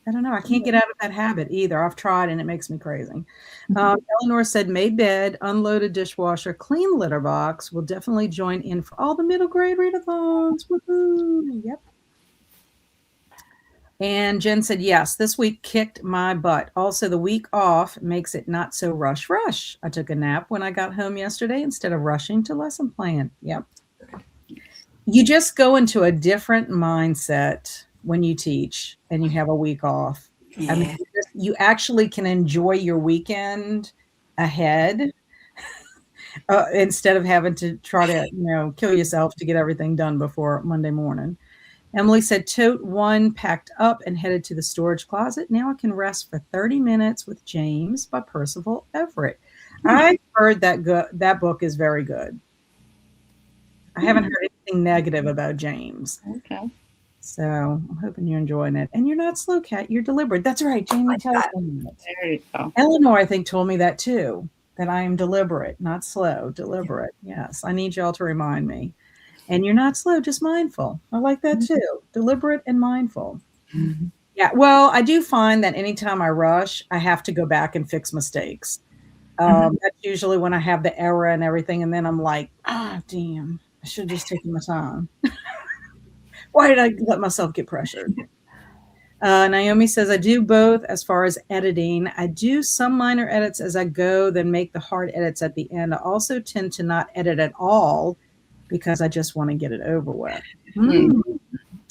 I don't know. I can't get out of that habit either. I've tried and it makes me crazy. Eleanor said, made bed, unloaded dishwasher, clean litter box. Will definitely join in for all the middle grade readathons. Woohoo! Yep. And Jen said, yes, this week kicked my butt. Also, the week off makes it not so rush. I took a nap when I got home yesterday instead of rushing to lesson plan. Yep. You just go into a different mindset when you teach and you have a week off. I mean, Yeah. you actually can enjoy your weekend ahead, instead of having to try to, kill yourself to get everything done before Monday morning. Emily said, tote one packed up and headed to the storage closet. Now I can rest for 30 minutes with James by Percival Everett. I heard that book is very good. I haven't heard anything negative about James. Okay. So I'm hoping you're enjoying it. And you're not slow, Cat. You're deliberate. That's right. Jamie Like tells that. me that. There you go. Eleanor, I think, told me that too, that I am deliberate, not slow, deliberate. Yes, I need y'all to remind me. And you're not slow, just mindful. I like that too. Deliberate and mindful. Yeah, well, I do find that anytime I rush, I have to go back and fix mistakes. That's usually when I have the error and everything, and then I'm like, damn, I should have just taken my time. Why did I let myself get pressured? Naomi says, I do both as far as editing. I do some minor edits as I go, then make the hard edits at the end. I also tend to not edit at all because I just want to get it over with. Mm.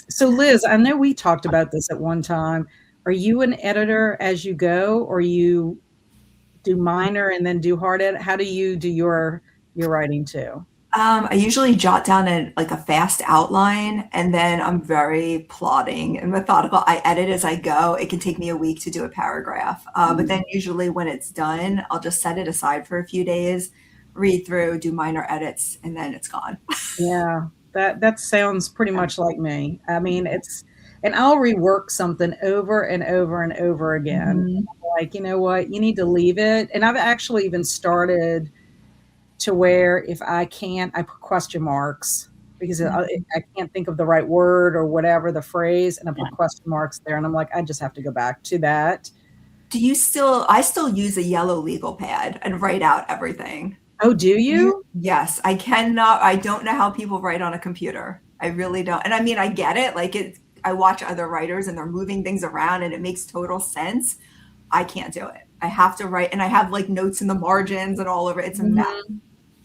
So, Liz, I know we talked about this at one time. Are you an editor as you go, or you do minor and then do hard edit? How do you do your writing too? I usually jot down a fast outline, and then I'm very plotting and methodical. I edit as I go. It can take me a week to do a paragraph, but then usually when it's done, I'll just set it aside for a few days, read through, do minor edits, and then it's gone. Yeah, that sounds pretty much like me. I mean, and I'll rework something over and over and over again. Mhm. Like, you know what? You need to leave it. And I've actually even started to where if I can't, I put question marks because I can't think of the right word or whatever the phrase, and I put question marks there, and I'm like, I just have to go back to that. I still use a yellow legal pad and write out everything. Oh, do you? Yes, I don't know how people write on a computer. I really don't. And I mean, I get it. I watch other writers and they're moving things around and it makes total sense. I can't do it. I have to write, and I have like notes in the margins and all over it. It's a mess.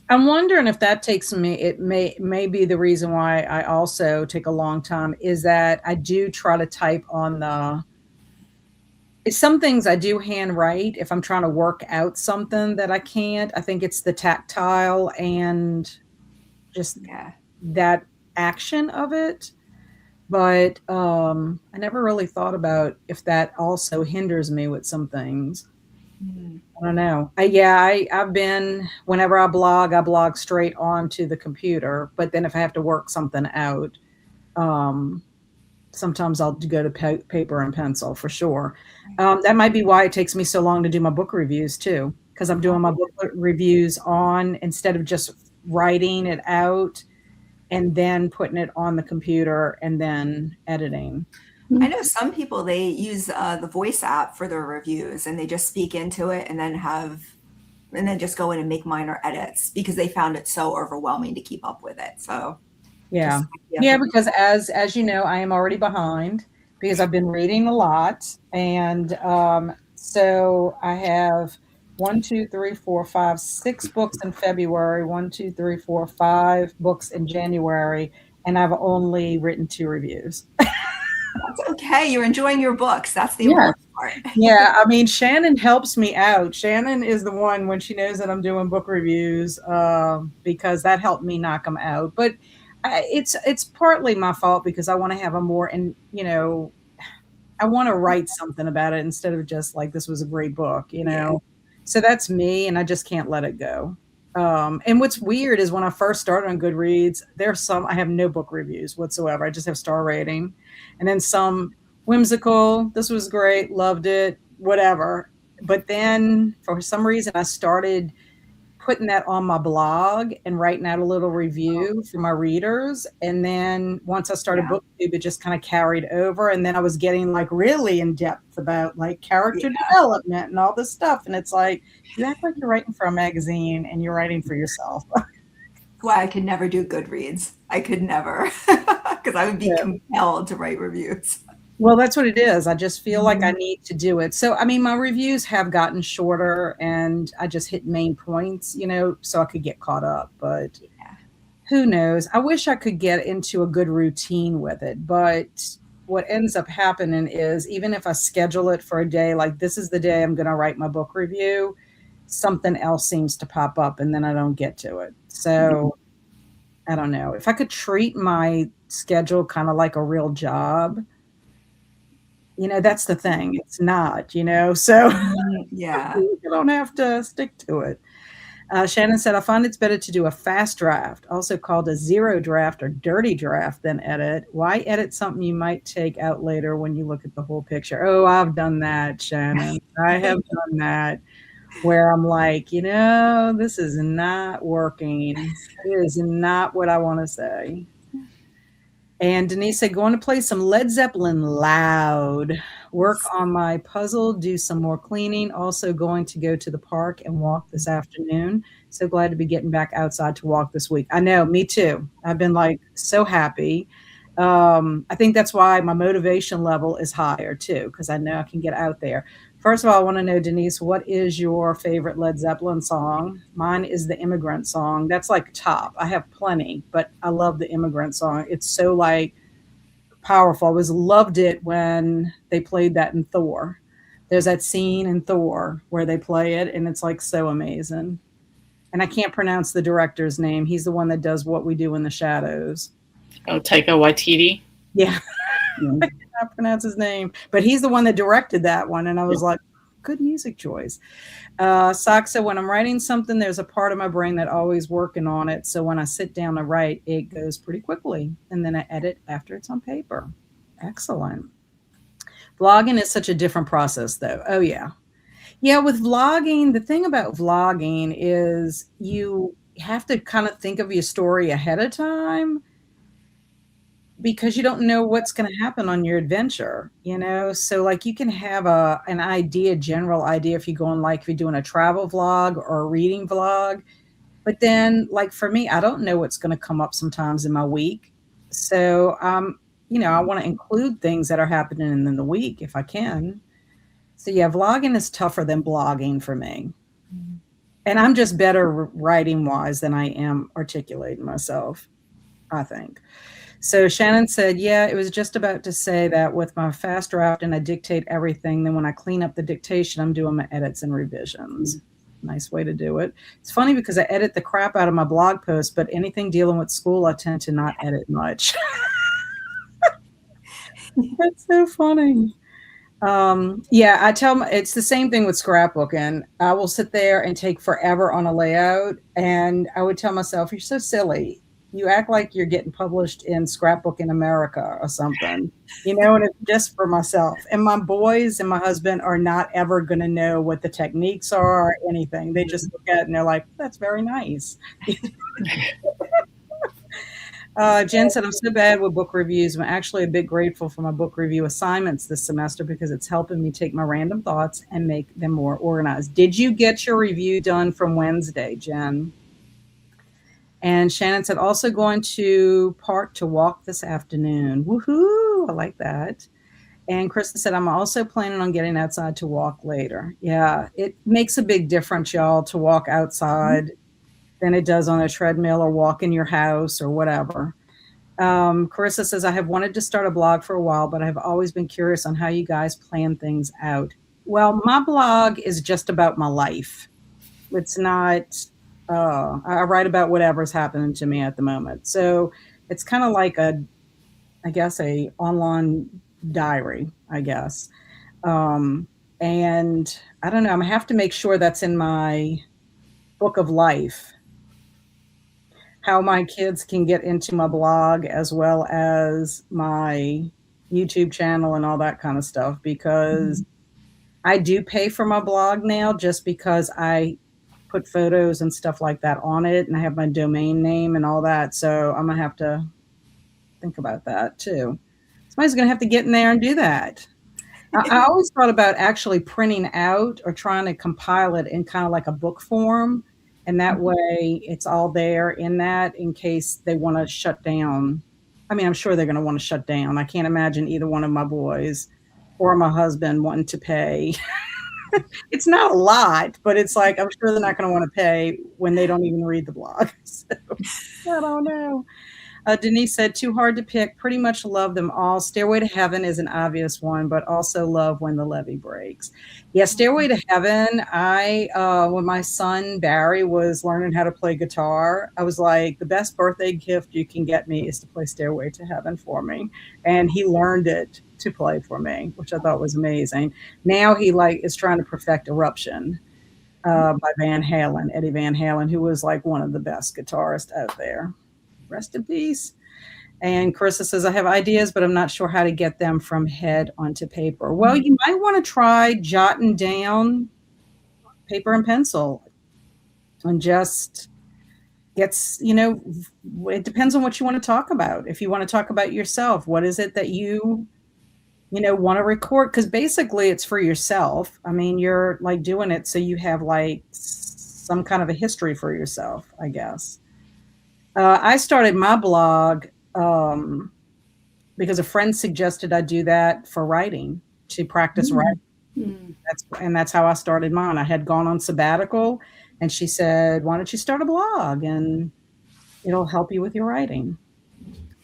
I'm wondering if that takes me, it may be the reason why I also take a long time, is that I do try to type on some things I do handwrite if I'm trying to work out something that I can't. I think it's the tactile and just that action of it. But I never really thought about if that also hinders me with some things. I don't know. I've been, whenever I blog straight onto the computer. But then if I have to work something out, sometimes I'll go to paper and pencil for sure. That might be why it takes me so long to do my book reviews too, because I'm doing my book reviews instead of just writing it out and then putting it on the computer and then editing. I know some people, they use the voice app for their reviews, and they just speak into it and then just go in and make minor edits because they found it so overwhelming to keep up with it. So yeah, because as you know, I am already behind because I've been reading a lot, and so I have 1, 2, 3, 4, 5, 6 books in February, 1, 2, 3, 4, 5 books in January, and I've only written 2 reviews. That's okay. You're enjoying your books. That's the important part. Yeah, I mean, Shannon helps me out. Shannon is the one when she knows that I'm doing book reviews, because that helped me knock them out. But it's partly my fault because I want to have a more, and I want to write something about it instead of just like, this was a great book, Yeah. So that's me, and I just can't let it go. And what's weird is when I first started on Goodreads, I have no book reviews whatsoever. I just have star rating, and then some whimsical, this was great, loved it, whatever. But then for some reason I started putting that on my blog and writing out a little review for my readers. And then once I started BookTube, it just kind of carried over. And then I was getting like really in depth about like character development and all this stuff. And it's like, you act like you're writing for a magazine and you're writing for yourself. Why I could never do Goodreads. I could never, because I would be compelled to write reviews. Well, that's what it is. I just feel like I need to do it. So, I mean, my reviews have gotten shorter and I just hit main points, so I could get caught up. But who knows? I wish I could get into a good routine with it. But what ends up happening is even if I schedule it for a day, like this is the day I'm going to write my book review, something else seems to pop up and then I don't get to it. So I don't know. If I could treat my schedule kind of like a real job, that's the thing. It's not, so Yeah. you don't have to stick to it. Shannon said, I find it's better to do a fast draft, also called a zero draft or dirty draft, than edit. Why edit something you might take out later when you look at the whole picture? Oh, I've done that, Shannon. I have done that where I'm like, this is not working. It is not what I want to say. And Denise said, going to play some Led Zeppelin loud, work on my puzzle, do some more cleaning. Also going to go to the park and walk this afternoon. So glad to be getting back outside to walk this week. I know, me too. I've been like so happy. I think that's why my motivation level is higher too, because I know I can get out there. First of all, I want to know, Denise, what is your favorite Led Zeppelin song? Mine is the Immigrant Song. That's like top. I have plenty, but I love the Immigrant Song. It's so like powerful. I always loved it when they played that in Thor. There's that scene in Thor where they play it, and it's like so amazing. And I can't pronounce the director's name. He's the one that does What We Do in the Shadows. Oh, Taika Waititi. Yeah. I cannot pronounce his name, but he's the one that directed that one. And I was like, good music choice. Sock said, when I'm writing something, there's a part of my brain that always working on it. So when I sit down to write, it goes pretty quickly. And then I edit after it's on paper. Excellent. Vlogging is such a different process, though. Oh, yeah. Yeah, with vlogging, the thing about vlogging is you have to kind of think of your story ahead of time, because you don't know what's going to happen on your adventure, So like you can have an idea, general idea if if you're doing a travel vlog or a reading vlog. But then like for me, I don't know what's going to come up sometimes in my week. So, I want to include things that are happening in the week if I can. So yeah, vlogging is tougher than blogging for me. And I'm just better writing wise than I am articulating myself, I think. So Shannon said, yeah, it was just about to say that with my fast draft and I dictate everything. Then when I clean up the dictation, I'm doing my edits and revisions. Nice way to do it. It's funny because I edit the crap out of my blog posts, but anything dealing with school, I tend to not edit much. That's so funny. Yeah, I tell them it's the same thing with scrapbooking. I will sit there and take forever on a layout. And I would tell myself, you're so silly. You act like you're getting published in Scrapbook in America or something, and it's just for myself. And my boys and my husband are not ever going to know what the techniques are or anything. They just look at it and they're like, that's very nice. Jen said, I'm so bad with book reviews. I'm actually a bit grateful for my book review assignments this semester because it's helping me take my random thoughts and make them more organized. Did you get your review done from Wednesday, Jen? And Shannon said, also going to park to walk this afternoon. Woohoo! I like that. And Kristen said, I'm also planning on getting outside to walk later. Yeah, it makes a big difference, y'all, to walk outside than it does on a treadmill or walk in your house or whatever. Carissa says, I have wanted to start a blog for a while, but I've always been curious on how you guys plan things out. Well, my blog is just about my life. It's not, I write about whatever's happening to me at the moment. So it's kind of like a online diary, I guess. And I don't know, I'm gonna have to make sure that's in my book of life, how my kids can get into my blog as well as my YouTube channel and all that kind of stuff, because I do pay for my blog now just because I put photos and stuff like that on it, and I have my domain name and all that. So I'm gonna have to think about that too. Somebody's gonna have to get in there and do that. I always thought about actually printing out or trying to compile it in kind of like a book form. And that way it's all there in that in case they want to shut down. I mean, I'm sure they're going to want to shut down. I can't imagine either one of my boys or my husband wanting to pay. It's not a lot, but it's like, I'm sure they're not going to want to pay when they don't even read the blog. So I don't know. Denise said, too hard to pick. Pretty much love them all. Stairway to Heaven is an obvious one, but also love When the Levee Breaks. Yeah, Stairway to Heaven. When my son Barry was learning how to play guitar, I was like, the best birthday gift you can get me is to play Stairway to Heaven for me. And he learned it to play for me, which I thought was amazing. Now he is trying to perfect Eruption by Van Halen, Eddie Van Halen, who was like one of the best guitarists out there. Rest in peace. And Carissa says, I have ideas, but I'm not sure how to get them from head onto paper. Well, you might want to try jotting down paper and pencil and just it depends on what you want to talk about. If you want to talk about yourself, what is it that you want to record? Because basically it's for yourself. I mean, you're like doing it so you have like some kind of a history for yourself, I guess. I started my blog because a friend suggested I do that for writing, to practice writing. That's how I started mine. I had gone on sabbatical, and she said, why don't you start a blog and it'll help you with your writing?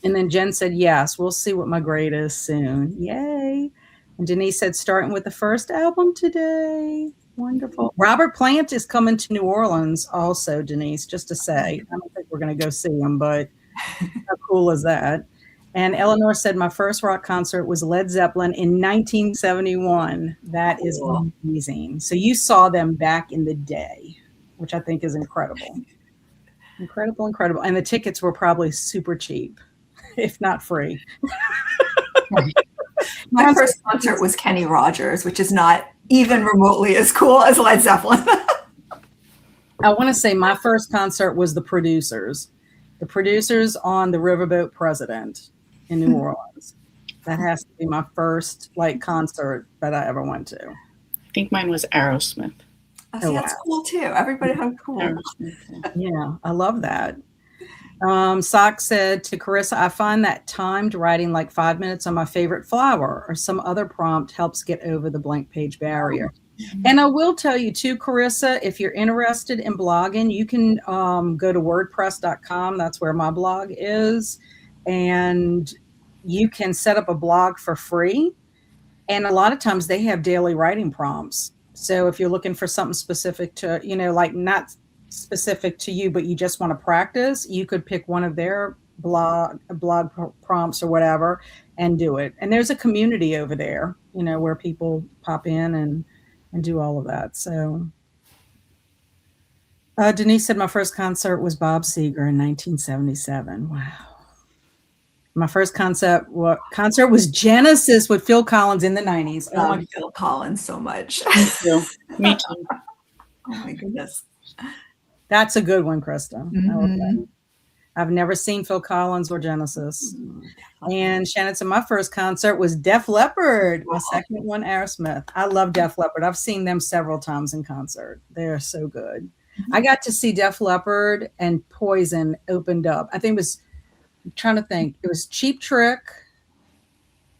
And then Jen said, yes, we'll see what my grade is soon. Yay. And Denise said, starting with the first album today. Wonderful. Robert Plant is coming to New Orleans also, Denise, just to say. I don't think we're going to go see him, but how cool is that? And Eleanor said, my first rock concert was Led Zeppelin in 1971. That is amazing. So you saw them back in the day, which I think is incredible. Incredible. And the tickets were probably super cheap, if not free. My first concert was Kenny Rogers, which is not even remotely as cool as Led Zeppelin. I want to say my first concert was the Producers on the Riverboat President in New Orleans. That has to be my first concert that I ever went to. I think mine was Aerosmith. Oh, that's cool too. Everybody had cool. Yeah, I love that. Sock said to Carissa, I find that timed writing like 5 minutes on my favorite flower or some other prompt helps get over the blank page barrier. And I will tell you too, Carissa, if you're interested in blogging, you can go to wordpress.com. That's where my blog is. And you can set up a blog for free. And a lot of times they have daily writing prompts. So if you're looking for something specific to, not specific to you, but you just want to practice, you could pick one of their blog prompts or whatever and do it. And there's a community over there, where people pop in and do all of that. So Denise said my first concert was Bob Seger in 1977. Wow. My first concert was Genesis with Phil Collins in the 90s. I love Phil Collins so much. Me too. Oh my goodness. That's a good one, Krista. Mm-hmm. I've never seen Phil Collins or Genesis. And Shannon said my first concert was Def Leppard. My second one, Aerosmith. I love Def Leppard. I've seen them several times in concert. They're so good. I got to see Def Leppard and Poison opened up. I think it was, I'm trying to think. It was Cheap Trick,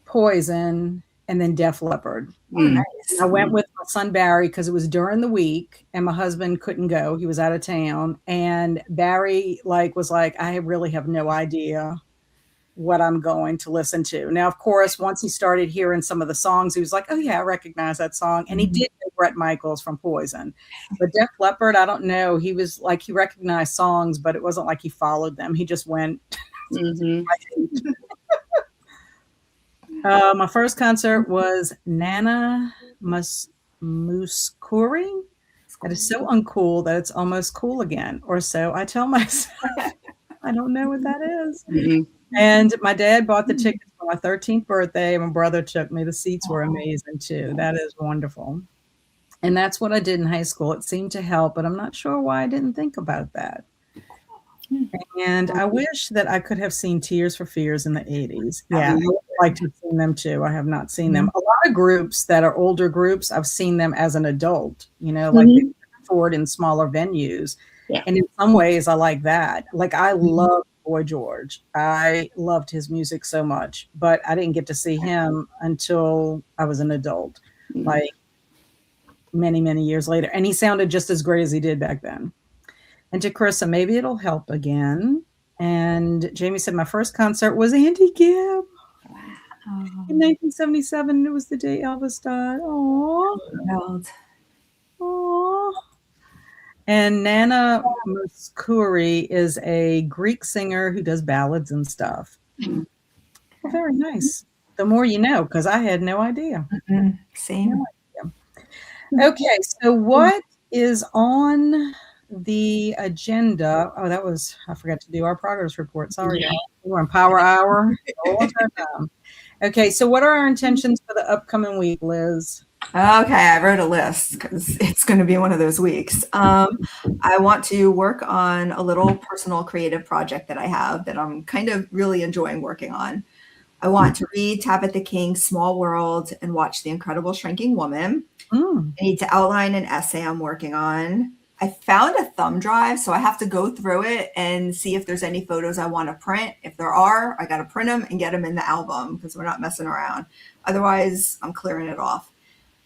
Poison, and then Def Leppard. Nice. I went with my son Barry because it was during the week and my husband couldn't go. He was out of town. And Barry was like, I really have no idea what I'm going to listen to. Now, of course, once he started hearing some of the songs, he was like, oh yeah, I recognize that song. And he did know Bret Michaels from Poison. But Def Leppard, I don't know. He was like, he recognized songs, but it wasn't like he followed them. He just went. My first concert was Nana Mouskouri. That is so uncool that it's almost cool again. Or so I tell myself. I don't know what that is. And my dad bought the tickets for my 13th birthday. My brother took me. The seats were amazing too. That is wonderful. And that's what I did in high school. It seemed to help, but I'm not sure why I didn't think about that. And I wish that I could have seen Tears for Fears in the 80s. Yeah, I would like to have seen them too. I have not seen them. A lot of groups that are older groups, I've seen them as an adult, like they afford in smaller venues. Yeah. And in some ways, I like that. Like I love Boy George. I loved his music so much, but I didn't get to see him until I was an adult, like many, many years later. And he sounded just as great as he did back then. And to Carissa, maybe it'll help again. And Jamie said, my first concert was Andy Gibb. In 1977, it was the day Elvis died. Aww. Aww. And Nana Muscuri is a Greek singer who does ballads and stuff. Well, very nice. The more you know, because I had no idea. Same. No idea. Okay, so what is on the agenda? Oh, I forgot to do our progress report. Sorry. Yeah. We're in Power Hour all the time. Okay, so what are our intentions for the upcoming week, Liz? Okay, I wrote a list because it's going to be one of those weeks. I want to work on a little personal creative project that I have that I'm kind of really enjoying working on. I want to read Tabitha King's Small World and watch The Incredible Shrinking Woman. I need to outline an essay I'm working on. I found a thumb drive, so I have to go through it and see if there's any photos I want to print. If there are, I got to print them and get them in the album because we're not messing around. Otherwise, I'm clearing it off.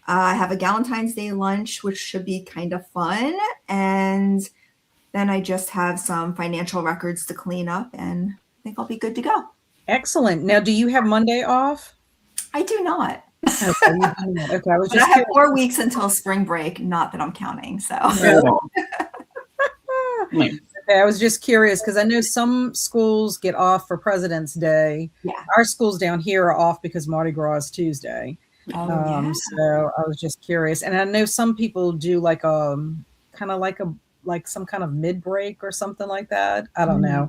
I have a Valentine's Day lunch, which should be kind of fun. And then I just have some financial records to clean up, and I think I'll be good to go. Excellent. Now, do you have Monday off? I do not. Okay, I was just I have 4 weeks until spring break. Not that I'm counting. So. Okay, I was just curious because I know some schools get off for President's Day. Yeah. Our schools down here are off because Mardi Gras is Tuesday. So I was just curious, and I know some people do like some kind of mid break or something like that. I don't know.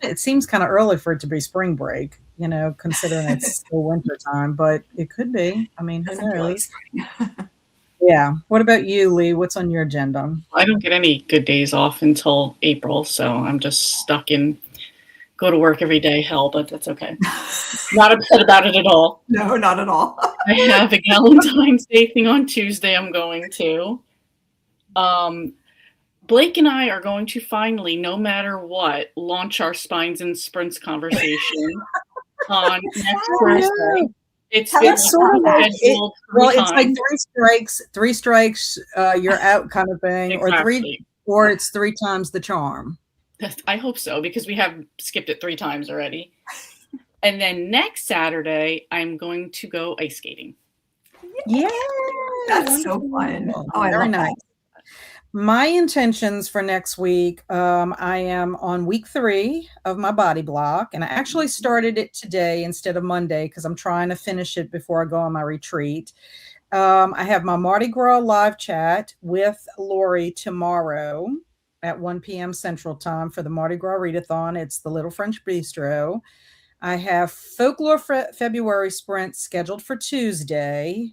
It seems kind of early for it to be spring break, considering it's still winter time, but it could be. I mean, who knows? Yeah. What about you, Lee? What's on your agenda? I don't get any good days off until April, so I'm just stuck in go to work every day hell, but that's okay. Not upset about it at all. No, not at all. I have a Valentine's Day thing on Tuesday I'm going to. Blake and I are going to finally, no matter what, launch our Spines and Sprints conversation on next Thursday. It's sort of like it's like three strikes, you're out kind of thing, exactly. or it's 3 times the charm. I hope so, because we have skipped it 3 times already. And then next Saturday, I'm going to go ice skating. Yeah, that's so fun. Oh, very nice. My intentions for next week, I am on week 3 of my body block, and I actually started it today instead of Monday because I'm trying to finish it before I go on my retreat. I have my Mardi Gras live chat with Laurie tomorrow at 1 p.m. Central Time for the Mardi Gras Readathon. It's the Little French Bistro. I have Folklore February Sprint scheduled for Tuesday.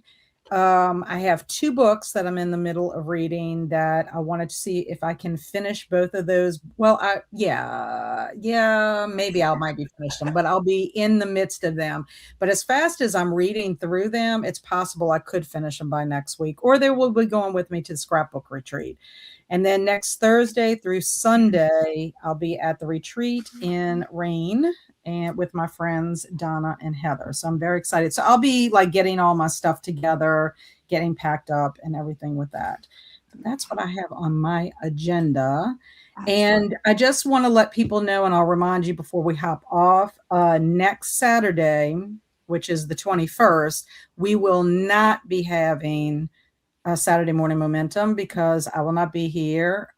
I have 2 books that I'm in the middle of reading that I wanted to see if I can finish both of those. Well, maybe I might be finished them, but I'll be in the midst of them. But as fast as I'm reading through them, it's possible I could finish them by next week, or they will be going with me to the scrapbook retreat. And then next Thursday through Sunday, I'll be at the retreat in Rain and with my friends Donna and Heather. So I'm very excited. So I'll be like getting all my stuff together, getting packed up and everything with that. But that's what I have on my agenda. And I just want to let people know, and I'll remind you before we hop off, next Saturday, which is the 21st, we will not be having Saturday Morning Momentum because I will not be here.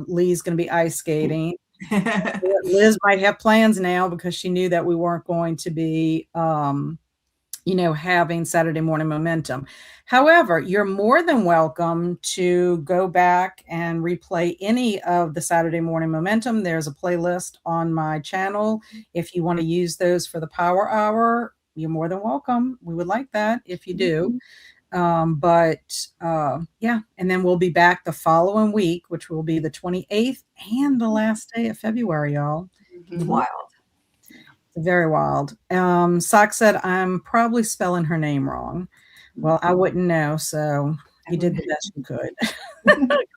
Lee's going to be ice skating. Liz might have plans now because she knew that we weren't going to be, having Saturday Morning Momentum. However, you're more than welcome to go back and replay any of the Saturday Morning Momentum. There's a playlist on my channel. If you want to use those for the Power Hour, you're more than welcome. We would like that if you do. And then we'll be back the following week, which will be the 28th and the last day of February, y'all. It's wild. It's very wild. Sock said I'm probably spelling her name wrong. Well, I wouldn't know, so you did the best you could.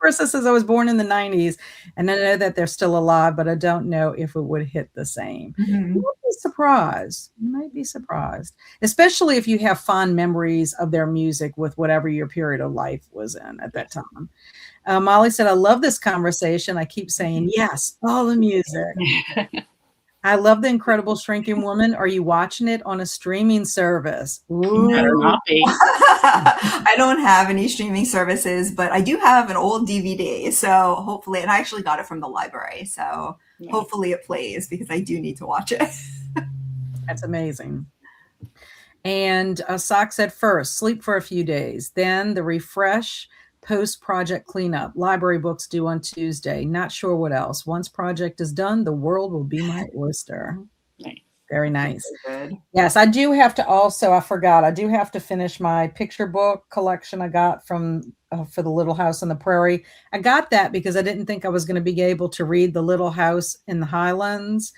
Carissa says I was born in the 90s, and I know that they're still alive, but I don't know if it would hit the same. You might be surprised. You might be surprised, especially if you have fond memories of their music with whatever your period of life was in at that time. Molly said, I love this conversation. I keep saying, yes, all the music. I love The Incredible Shrinking Woman. Are you watching it on a streaming service? Better Ooh. not be. I don't have any streaming services, but I do have an old DVD. So hopefully, and I actually got it from the library. So hopefully it plays because I do need to watch it. That's amazing. And Sock said first, sleep for a few days. Then the refresh, post-project cleanup. Library books due on Tuesday. Not sure what else. Once project is done, the world will be my oyster. Nice. Very nice. Good. Yes, I do have to also, I forgot, I do have to finish my picture book collection I got from for the Little House on the Prairie. I got that because I didn't think I was going to be able to read The Little House in the Highlands,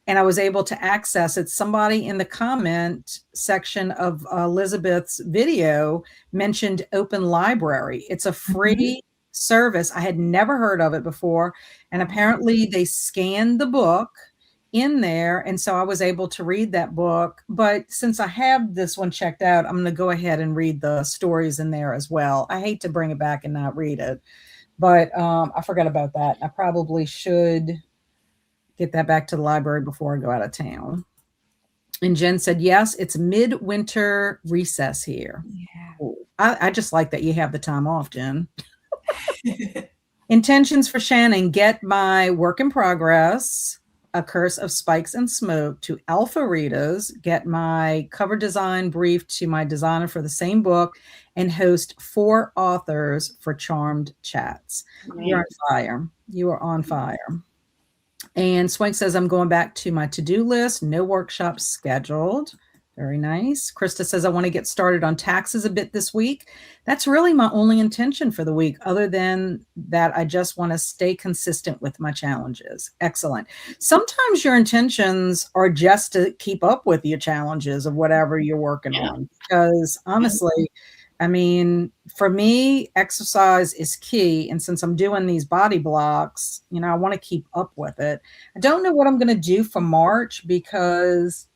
and I was able to access it. Somebody in the comment section of Elizabeth's video mentioned Open Library. It's a free service. I had never heard of it before, and apparently they scanned the book in there, and so I was able to read that book. But since I have this one checked out, I'm going to go ahead and read the stories in there as well. I hate to bring it back and not read it, but I forgot about that. I probably should get that back to the library before I go out of town. And Jen said, yes, it's midwinter recess here. Yeah. I just like that you have the time off, Jen. Intentions for Shannon: get my work in progress, A Curse of Spikes and Smoke, to Alpha Readers, get my cover design brief to my designer for the same book, and host 4 authors for Charmed Chats. Nice. You're on fire. You are on fire. And Swank says, I'm going back to my to-do list. No workshops scheduled. Very nice. Krista says, I want to get started on taxes a bit this week. That's really my only intention for the week. Other than that, I just want to stay consistent with my challenges. Excellent. Sometimes your intentions are just to keep up with your challenges of whatever you're working on. Because honestly, I mean, for me, exercise is key. And since I'm doing these body blocks, you know, I want to keep up with it. I don't know what I'm going to do for March, because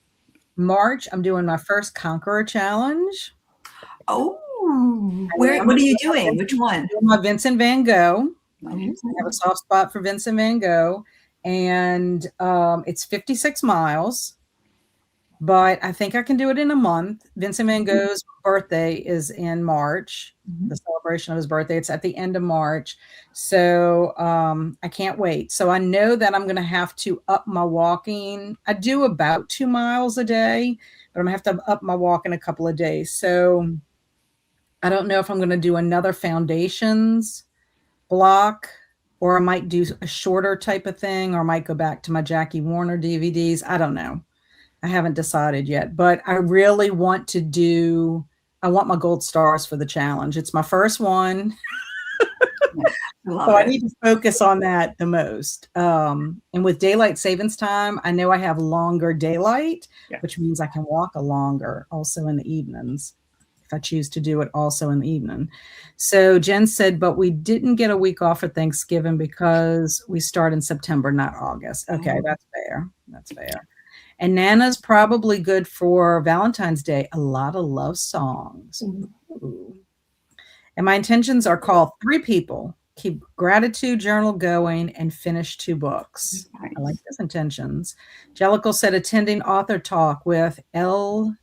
March, I'm doing my first Conqueror Challenge. Oh, what are you doing? Which one? My Vincent Van Gogh. Nice. I have a soft spot for Vincent Van Gogh. And it's 56 miles. But I think I can do it in a month. Vincent Van Gogh's birthday is in March, the celebration of his birthday. It's at the end of March. So I can't wait. So I know that I'm going to have to up my walking. I do about 2 miles a day, but I'm going to have to up my walk in a couple of days. So I don't know if I'm going to do another foundations block, or I might do a shorter type of thing, or I might go back to my Jackie Warner DVDs. I don't know. I haven't decided yet, but I really want to do, I want my gold stars for the challenge. It's my first one. I need to focus on that the most. And with daylight savings time, I know I have longer daylight, which means I can walk a longer also in the evenings, if I choose to do it also in the evening. So Jen said, but we didn't get a week off for Thanksgiving because we start in September, not August. Okay, that's fair. That's fair. And Nana's probably good for Valentine's Day. A lot of love songs. Ooh. And my intentions are call 3 people, keep gratitude journal going, and finish 2 books. Nice. I like those intentions. Jellicle said attending author talk with El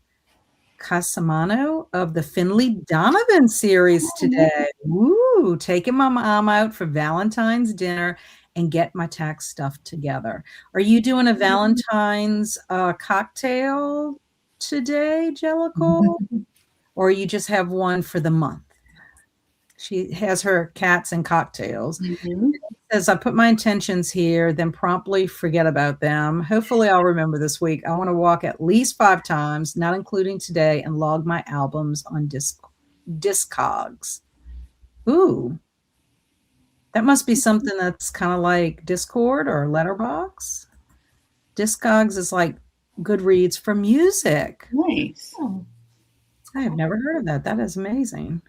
Casamano of the Finley Donovan series today. Ooh, taking my mom out for Valentine's dinner and get my tax stuff together. Are you doing a Valentine's cocktail today, Jellicle? Or you just have one for the month? She has her cats and cocktails. Says, I put my intentions here, then promptly forget about them. Hopefully I'll remember this week. I want to walk at least 5 times, not including today, and log my albums on Discogs. Ooh. That must be something that's kind of like Discord or Letterbox. Discogs is like Goodreads for music. Nice. I have never heard of that. That is amazing.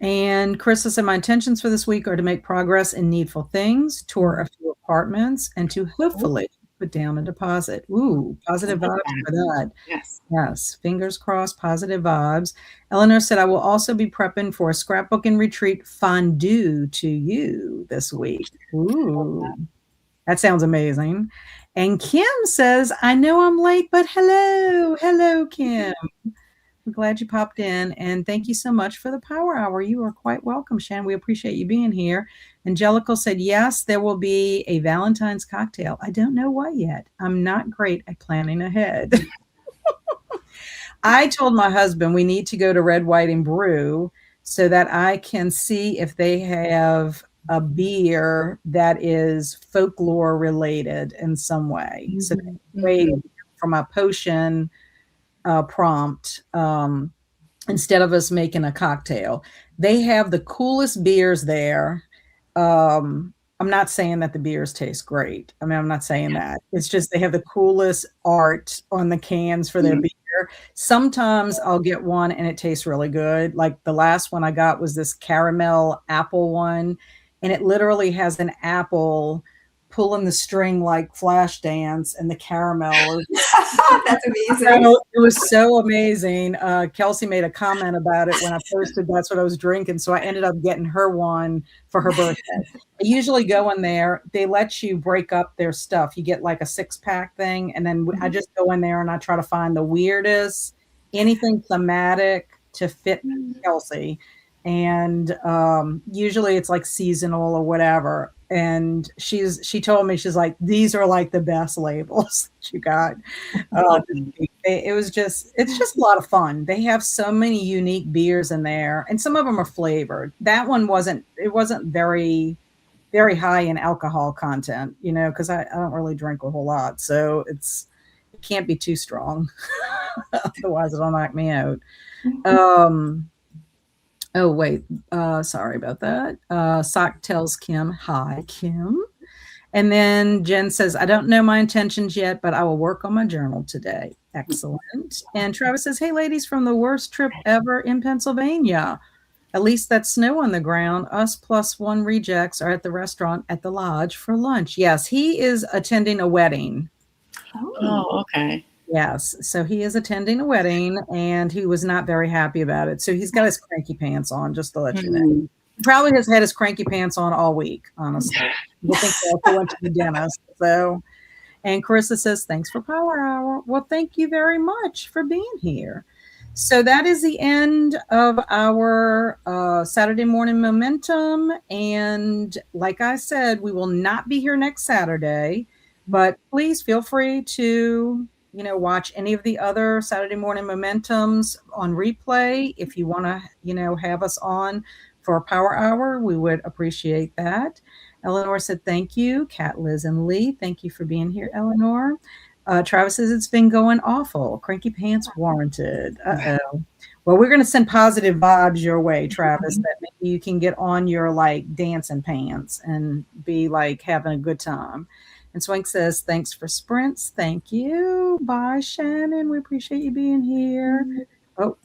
And Krista said, my intentions for this week are to make progress in needful things, tour a few apartments, and to hopefully put down a deposit. Ooh, positive vibes for that. Yes. Yes. Fingers crossed, positive vibes. Eleanor said, I will also be prepping for a scrapbooking retreat fondue to you this week. Ooh, that sounds amazing. And Kim says, I know I'm late, but hello. Hello, Kim. I'm glad you popped in. And thank you so much for the power hour. You are quite welcome, Shan. We appreciate you being here. Angelical said, yes, there will be a Valentine's cocktail. I don't know what yet. I'm not great at planning ahead. I told my husband we need to go to Red, White, and Brew so that I can see if they have a beer that is folklore related in some way. So that way, for my potion prompt, instead of us making a cocktail, they have the coolest beers there. I'm not saying that the beers taste great. I mean, I'm not saying that. It's just they have the coolest art on the cans for their beer. Sometimes I'll get one and it tastes really good. Like the last one I got was this caramel apple one, and it literally has an apple pulling the string like Flashdance, and the caramel. That's amazing. So it was so amazing. Kelsey made a comment about it when I posted that's what I was drinking. So I ended up getting her one for her birthday. I usually go in there. They let you break up their stuff. You get like a 6-pack thing. And then I just go in there and I try to find the weirdest, anything thematic to fit Kelsey. And usually it's like seasonal or whatever. And she told me, she's like, these are like the best labels that you got. It's just a lot of fun. They have so many unique beers in there, and some of them are flavored. That one wasn't very, very high in alcohol content, because I don't really drink a whole lot. So it can't be too strong. Otherwise it'll knock me out. Oh, wait. Sorry about that. Sock tells Kim, hi, Kim. And then Jen says, I don't know my intentions yet, but I will work on my journal today. Excellent. And Travis says, hey, ladies, from the worst trip ever in Pennsylvania. At least that's snow on the ground. Us plus one rejects are at the restaurant at the lodge for lunch. Yes, he is attending a wedding. Oh, okay. Yes. So he is attending a wedding, and he was not very happy about it. So he's got his cranky pants on, just to let you know. He probably has had his cranky pants on all week, honestly. I think he also went to the dentist. So, and Carissa says, thanks for Power Hour. Well, thank you very much for being here. So that is the end of our Saturday morning momentum. And like I said, we will not be here next Saturday, but please feel free to watch any of the other Saturday morning momentums on replay. If you want to, have us on for a Power Hour, we would appreciate that. Eleanor said, thank you. Kat, Liz, and Lee, thank you for being here, Eleanor. Travis says, it's been going awful. Cranky pants warranted. Uh-oh. Well, we're going to send positive vibes your way, Travis, that maybe you can get on your like dancing pants and be like having a good time. And Swank says, thanks for sprints. Thank you. Bye, Shannon. We appreciate you being here. Oh,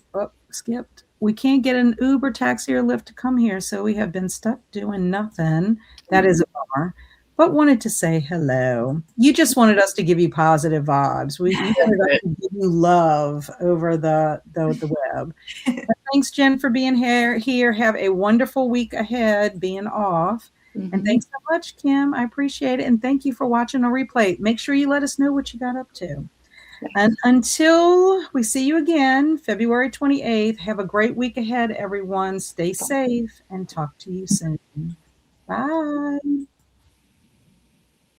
skipped. We can't get an Uber, taxi, or Lyft to come here, so we have been stuck doing nothing. That is a bummer. But wanted to say hello. You just wanted us to give you positive vibes. You wanted us to give you love over the web. But thanks, Jen, for being here. Have a wonderful week ahead, being off. And thanks so much, Kim. I appreciate it. And thank you for watching a replay. Make sure you let us know what you got up to. And until we see you again, February 28th, have a great week ahead, everyone. Stay safe and talk to you soon. Bye.